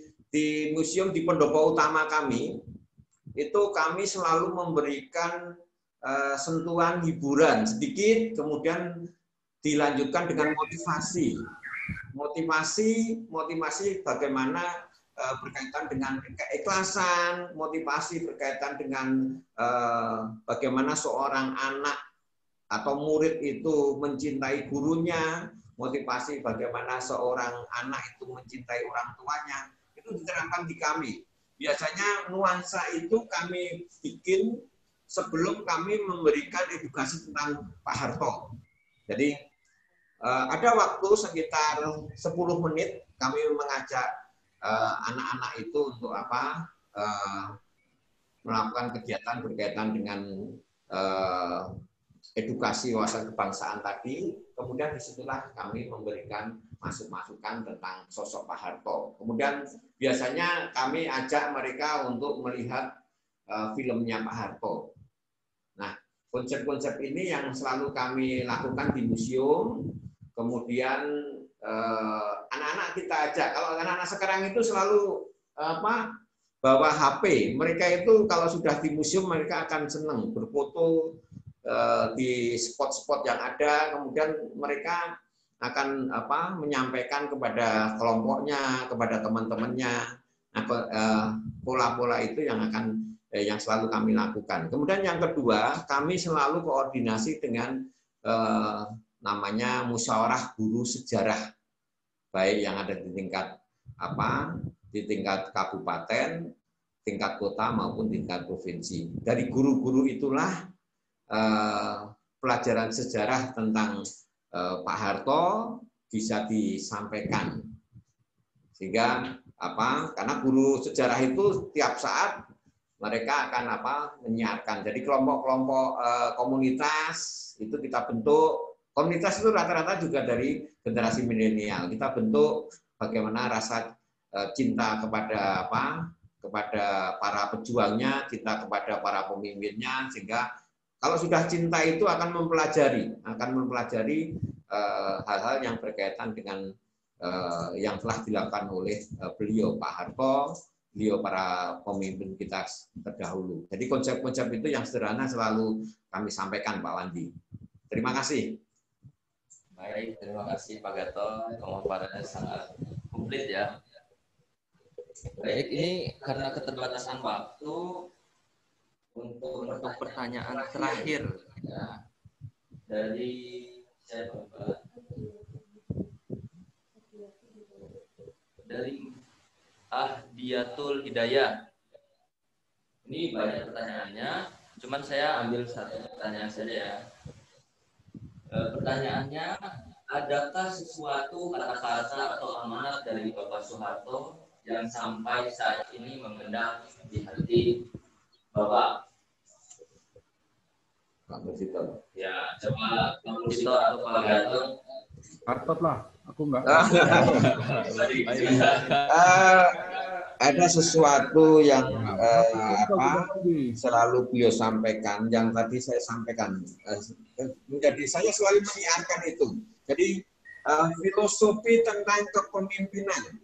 museum di pendopo utama kami itu kami selalu memberikan sentuhan hiburan sedikit, kemudian dilanjutkan dengan motivasi bagaimana berkaitan dengan keikhlasan, motivasi berkaitan dengan bagaimana seorang anak atau murid itu mencintai gurunya, motivasi bagaimana seorang anak itu mencintai orang tuanya. Itu diterangkan di kami. Biasanya nuansa itu kami bikin sebelum kami memberikan edukasi tentang Pak Harto. Jadi ada waktu sekitar 10 menit kami mengajak anak-anak itu untuk melakukan kegiatan berkaitan dengan edukasi wawasan kebangsaan tadi. Kemudian disitulah kami memberikan masukan tentang sosok Pak Harto. Kemudian biasanya kami ajak mereka untuk melihat filmnya Pak Harto. Nah, konsep-konsep ini yang selalu kami lakukan di museum. Kemudian anak-anak kita ajak. Kalau anak-anak sekarang itu selalu bawa HP. Mereka itu kalau sudah di museum mereka akan senang berfoto, di spot-spot yang ada, kemudian mereka akan menyampaikan kepada kelompoknya, kepada teman-temannya. Nah, pola-pola itu yang selalu kami lakukan. Kemudian yang kedua, kami selalu koordinasi dengan namanya musyawarah guru sejarah, baik yang ada di tingkat kabupaten, tingkat kota maupun tingkat provinsi. Dari guru-guru itulah pelajaran sejarah tentang Pak Harto bisa disampaikan. Sehingga karena guru sejarah itu tiap saat mereka akan menyiarkan. Jadi kelompok-kelompok komunitas itu kita bentuk. Komunitas itu rata-rata juga dari generasi milenial. Kita bentuk bagaimana rasa cinta kepada para pejuangnya, cinta kepada para pemimpinnya, sehingga kalau sudah cinta itu akan mempelajari hal-hal yang berkaitan dengan yang telah dilakukan oleh beliau Pak Harto, beliau para pemimpin kita terdahulu. Jadi konsep-konsep itu yang sederhana selalu kami sampaikan, Pak Wandi. Terima kasih. Baik, terima kasih Pak Gatot. Pemaparannya sangat komplit ya. Baik, ini karena keterbatasan waktu, untuk pertanyaan terakhir ya, dari siapa Pak? Dari Ahdiyatul Hidayah. Ini banyak pertanyaannya, cuman saya ambil satu pertanyaan saja ya. Pertanyaannya, adakah sesuatu kata-kata atau amanat dari Bapak Soeharto yang sampai saat ini membenak di hati Bapak? Pak Mursito. Ya, coba Pak Mursito atau Pak Gatot. Hartot lah, aku enggak. Ada sesuatu yang selalu beliau sampaikan, yang tadi saya sampaikan. Menjadi saya selalu menyiarkan itu. Jadi filosofi tentang kepemimpinan.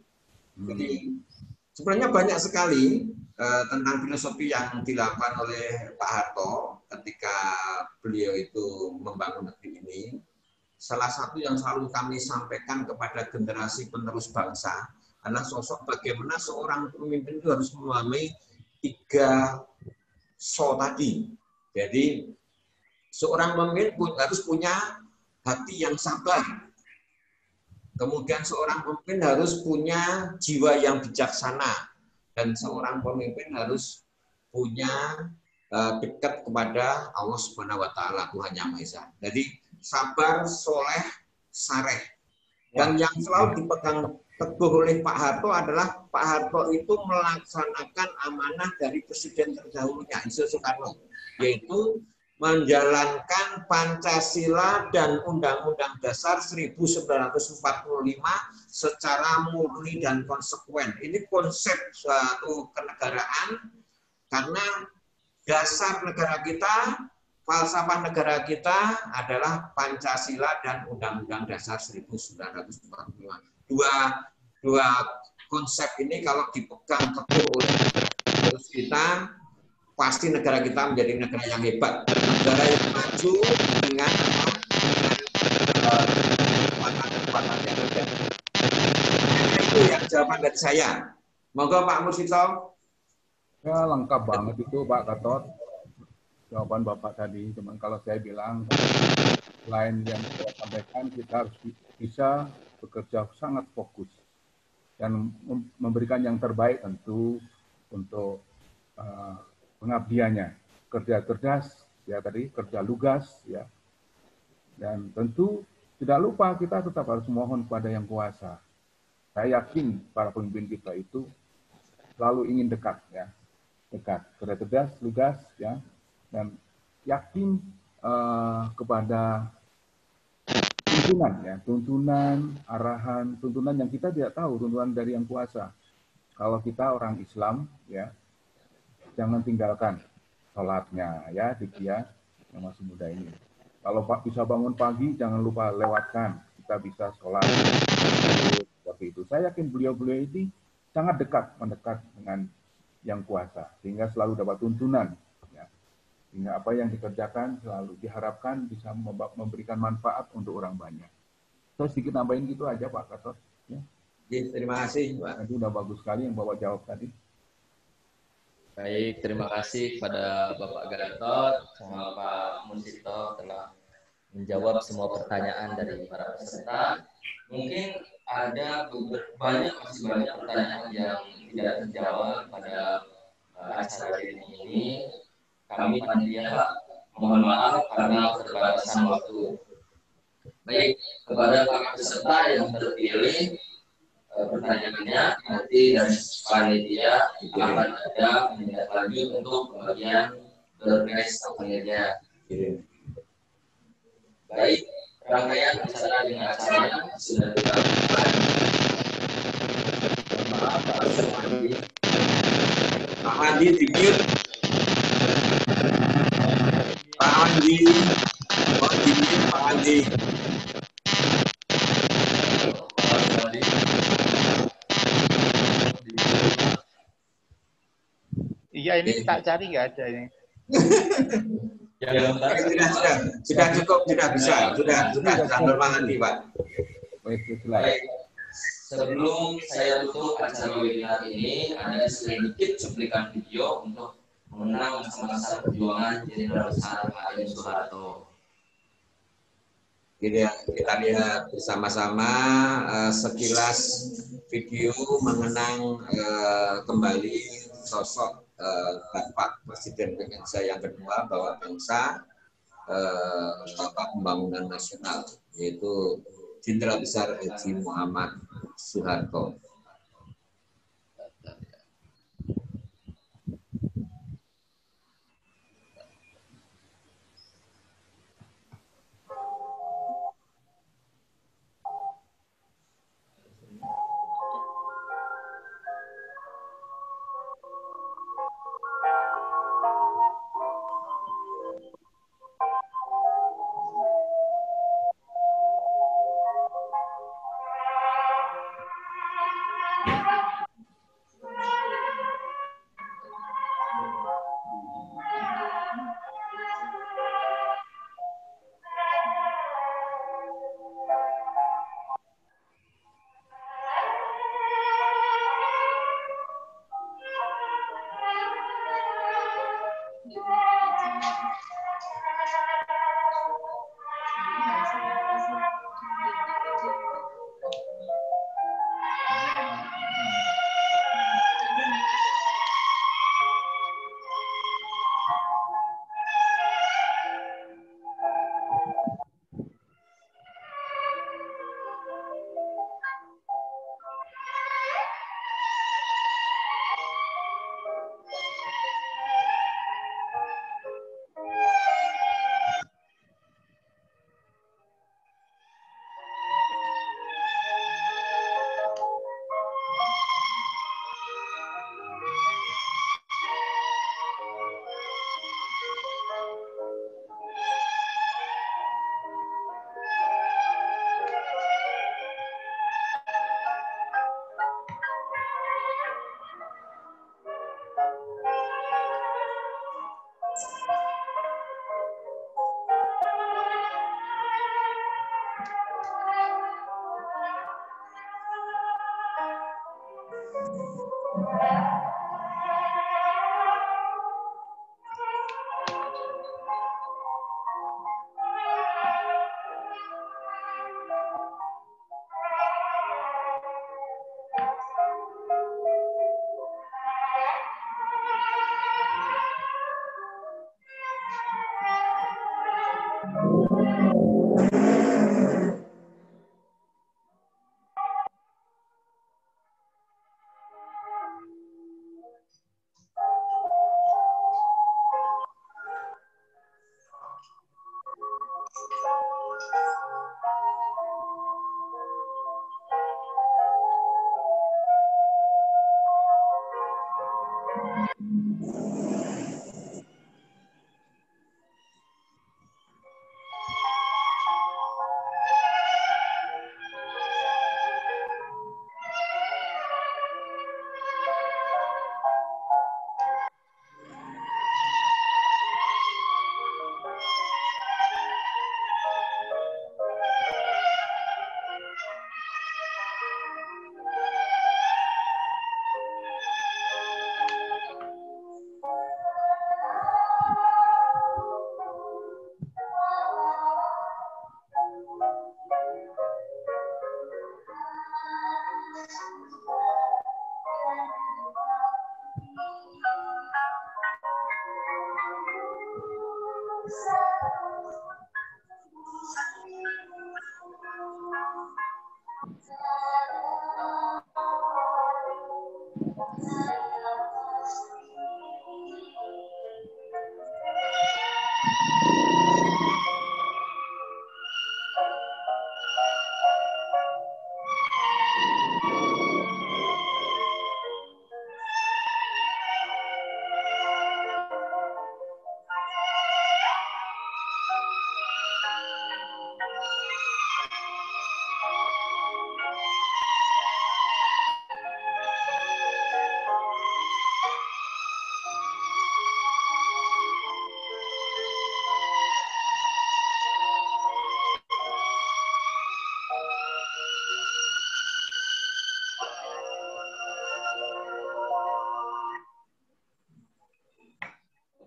Jadi sebenarnya banyak sekali tentang filosofi yang dilakukan oleh Pak Harto ketika beliau itu membangun negeri ini. Salah satu yang selalu kami sampaikan kepada generasi penerus bangsa adalah sosok bagaimana seorang pemimpin itu harus memahami 3 so tadi. Jadi seorang pemimpin harus punya hati yang sabar. Kemudian seorang pemimpin harus punya jiwa yang bijaksana. Dan seorang pemimpin harus punya dekat kepada Allah Subhanahu wa taala, Tuhan Yang Maha Esa. Jadi sabar, soleh, sareh. Dan yang selalu dipegang teguh oleh Pak Harto adalah Pak Harto itu melaksanakan amanah dari presiden terdahulunya, Insinyur Soekarno, yaitu menjalankan Pancasila dan Undang-Undang Dasar 1945 secara murni dan konsekuen. Ini konsep suatu kenegaraan, karena dasar negara kita, falsafah negara kita adalah Pancasila dan Undang-Undang Dasar 1945. Dua konsep ini kalau dipegang teguh oleh kita, pasti negara kita menjadi negara yang hebat, negara yang maju dengan kekuatan yang ada. Itu yang jawaban dari saya. Monggo Pak Mursito. Ya, lengkap banget itu Pak Gatot. Jawaban Bapak tadi, cuman kalau saya bilang selain yang saya sampaikan, kita harus bisa bekerja sangat fokus dan memberikan yang terbaik tentu untuk pengabdiannya, kerja cerdas ya tadi, kerja lugas ya, dan tentu tidak lupa kita tetap harus mohon kepada Yang Kuasa. Saya yakin para pemimpin kita itu selalu ingin dekat ya, dekat, kerja cerdas, lugas ya, dan yakin kepada tuntunan ya, tuntunan, arahan, tuntunan yang kita tidak tahu, tuntunan dari Yang Kuasa. Kalau kita orang Islam ya, jangan tinggalkan sholatnya ya, Dikia yang masih muda ini. Kalau Pak bisa bangun pagi, jangan lupa lewatkan. Kita bisa sholat seperti itu. Saya yakin beliau-beliau ini sangat dekat, mendekat dengan Yang Kuasa, sehingga selalu dapat tuntunan. Ya. Sehingga apa yang dikerjakan selalu diharapkan bisa memberikan manfaat untuk orang banyak. Saya sedikit nambahin gitu aja Pak Gatot. Ya. Terima kasih Pak. Nanti udah bagus sekali yang Bapak jawab tadi. Baik, terima kasih kepada Bapak Gatot sama Pak Musito telah menjawab semua pertanyaan dari para peserta. Mungkin ada masih banyak pertanyaan yang tidak terjawab pada acara ini. Kami panitia mohon maaf karena keterbatasan waktu. Baik, kepada para peserta yang terpilih pertanyaannya nanti dari panitia akan ada menindaklanjut untuk bagian berkes akhirnya. Baik, rangkaian acara dengan acaranya sudah dilakukan. Maaf Pak Andi. Pak Andi di mute. Pak Andi, mohon di mute Pak Andi. Iya, ini tak cari nggak ada ini. Sudah cukup, sudah bisa, sudah normal nanti Pak. Baik, sebelum saya tutup acara webinar ini, ada sedikit cuplikan video untuk mengenang masa-masa perjuangan Jenderal Besar HM Soeharto. Kita lihat bersama-sama sekilas video mengenang kembali sosok Bapak Presiden Indonesia yang kedua bahwa bangsa Bapak Pembangunan Nasional, yaitu Jenderal Besar Haji Muhammad Soeharto.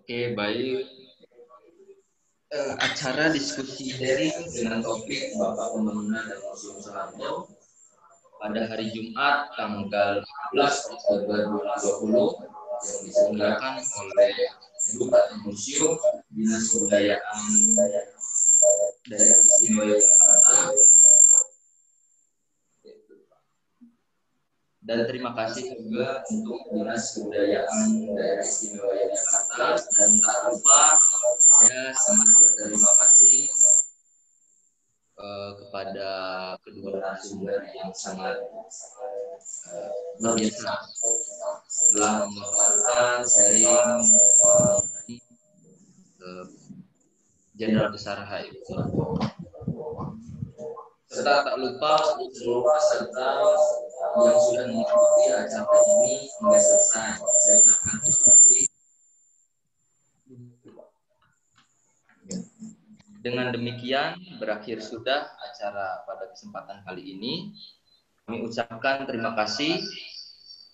Oke, baik. Acara diskusi daring dengan topik Bapak Pembangunan dan Museum Soeharto pada hari Jumat tanggal 11 Oktober 2020 yang diselenggarakan oleh Museum Dinas Kebudayaan Daerah Istimewa Yogyakarta. Dan terima kasih juga untuk Dinas Kebudayaan Daerah Istimewa Yogyakarta, dan tak lupa saya sangat berterima kasih kepada kedua narasumber yang sangat luar biasa telah memaparkan sharing mengenai Jenderal Besar HI Soeharto. Serta tak lupa untuk seluruh peserta yang sudah mengikuti acara ini hingga selesai. Saya ucapkan terima kasih. Dengan demikian berakhir sudah acara pada kesempatan kali ini. Kami ucapkan terima kasih.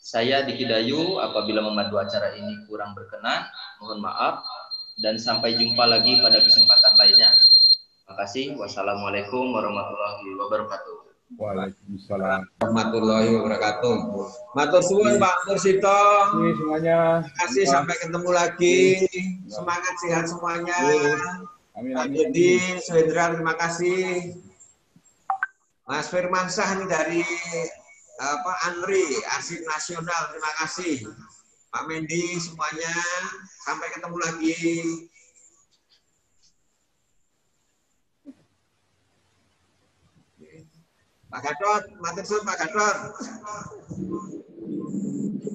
Saya Diki Dayu, apabila memandu acara ini kurang berkenan, mohon maaf, dan sampai jumpa lagi pada kesempatan lainnya. Terima kasih. Wassalamualaikum warahmatullahi wabarakatuh. Waalaikumsalam warahmatullahi wabarakatuh. Matur suwun Pak Mursito. semuanya. Terima kasih, sampai ketemu lagi. Semangat, sehat semuanya. Amin, Pak amin. Dedi, Suhendra, terima kasih. Mas Firmansyah ini dari ANRI, Arsip Nasional, terima kasih. Pak Mendi, semuanya, sampai ketemu lagi. Pak Gatot, matur suwun Pak Gatot.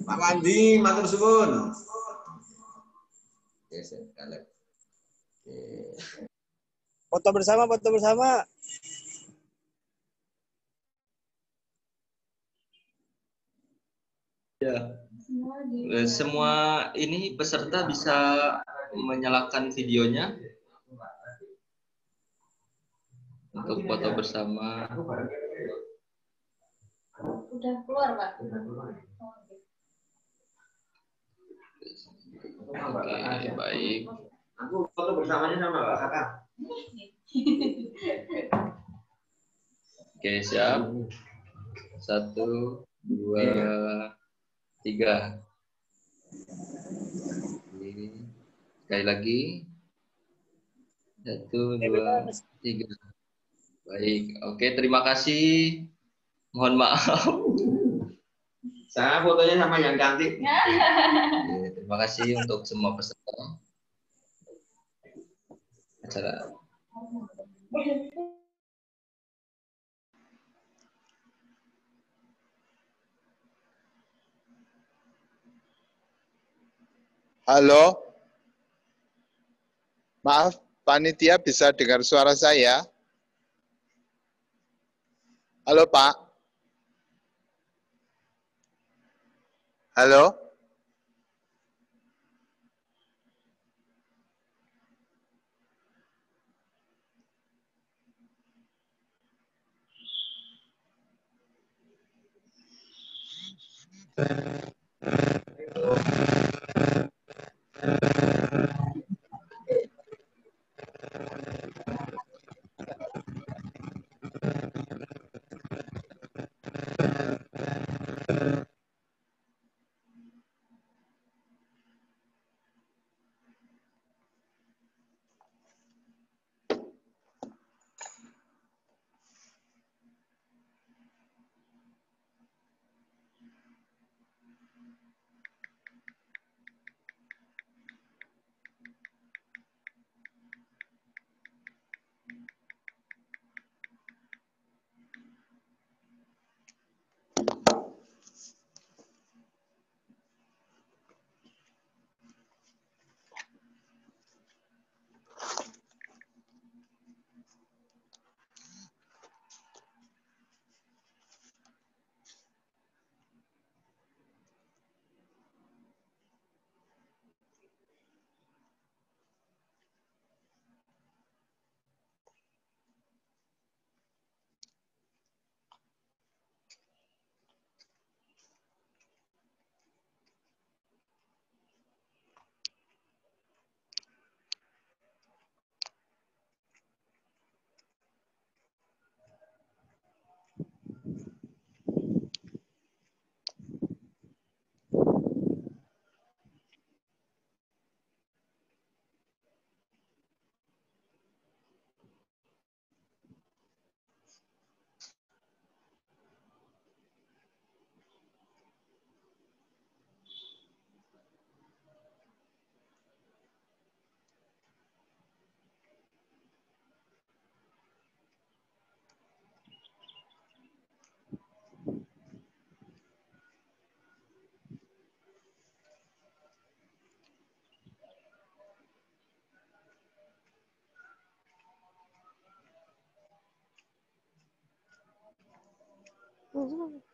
Pak Wandi, matur suwun. Yes, Foto bersama, foto bersama. Ya. Semua ini peserta bisa menyalakan videonya untuk foto bersama. Udah keluar, Pak. Oke, baik. Aku foto bersamanya sama Pak Kakak. Oke, siap. 1, 2, 3. Sekali lagi. 1, 2, 3. Baik. Oke, terima kasih. Mohon maaf. Saya fotonya sama yang cantik. Oke, terima kasih untuk semua peserta acara. Halo. Maaf, panitia bisa dengar suara saya? Halo, Pak. Halo. Hmm.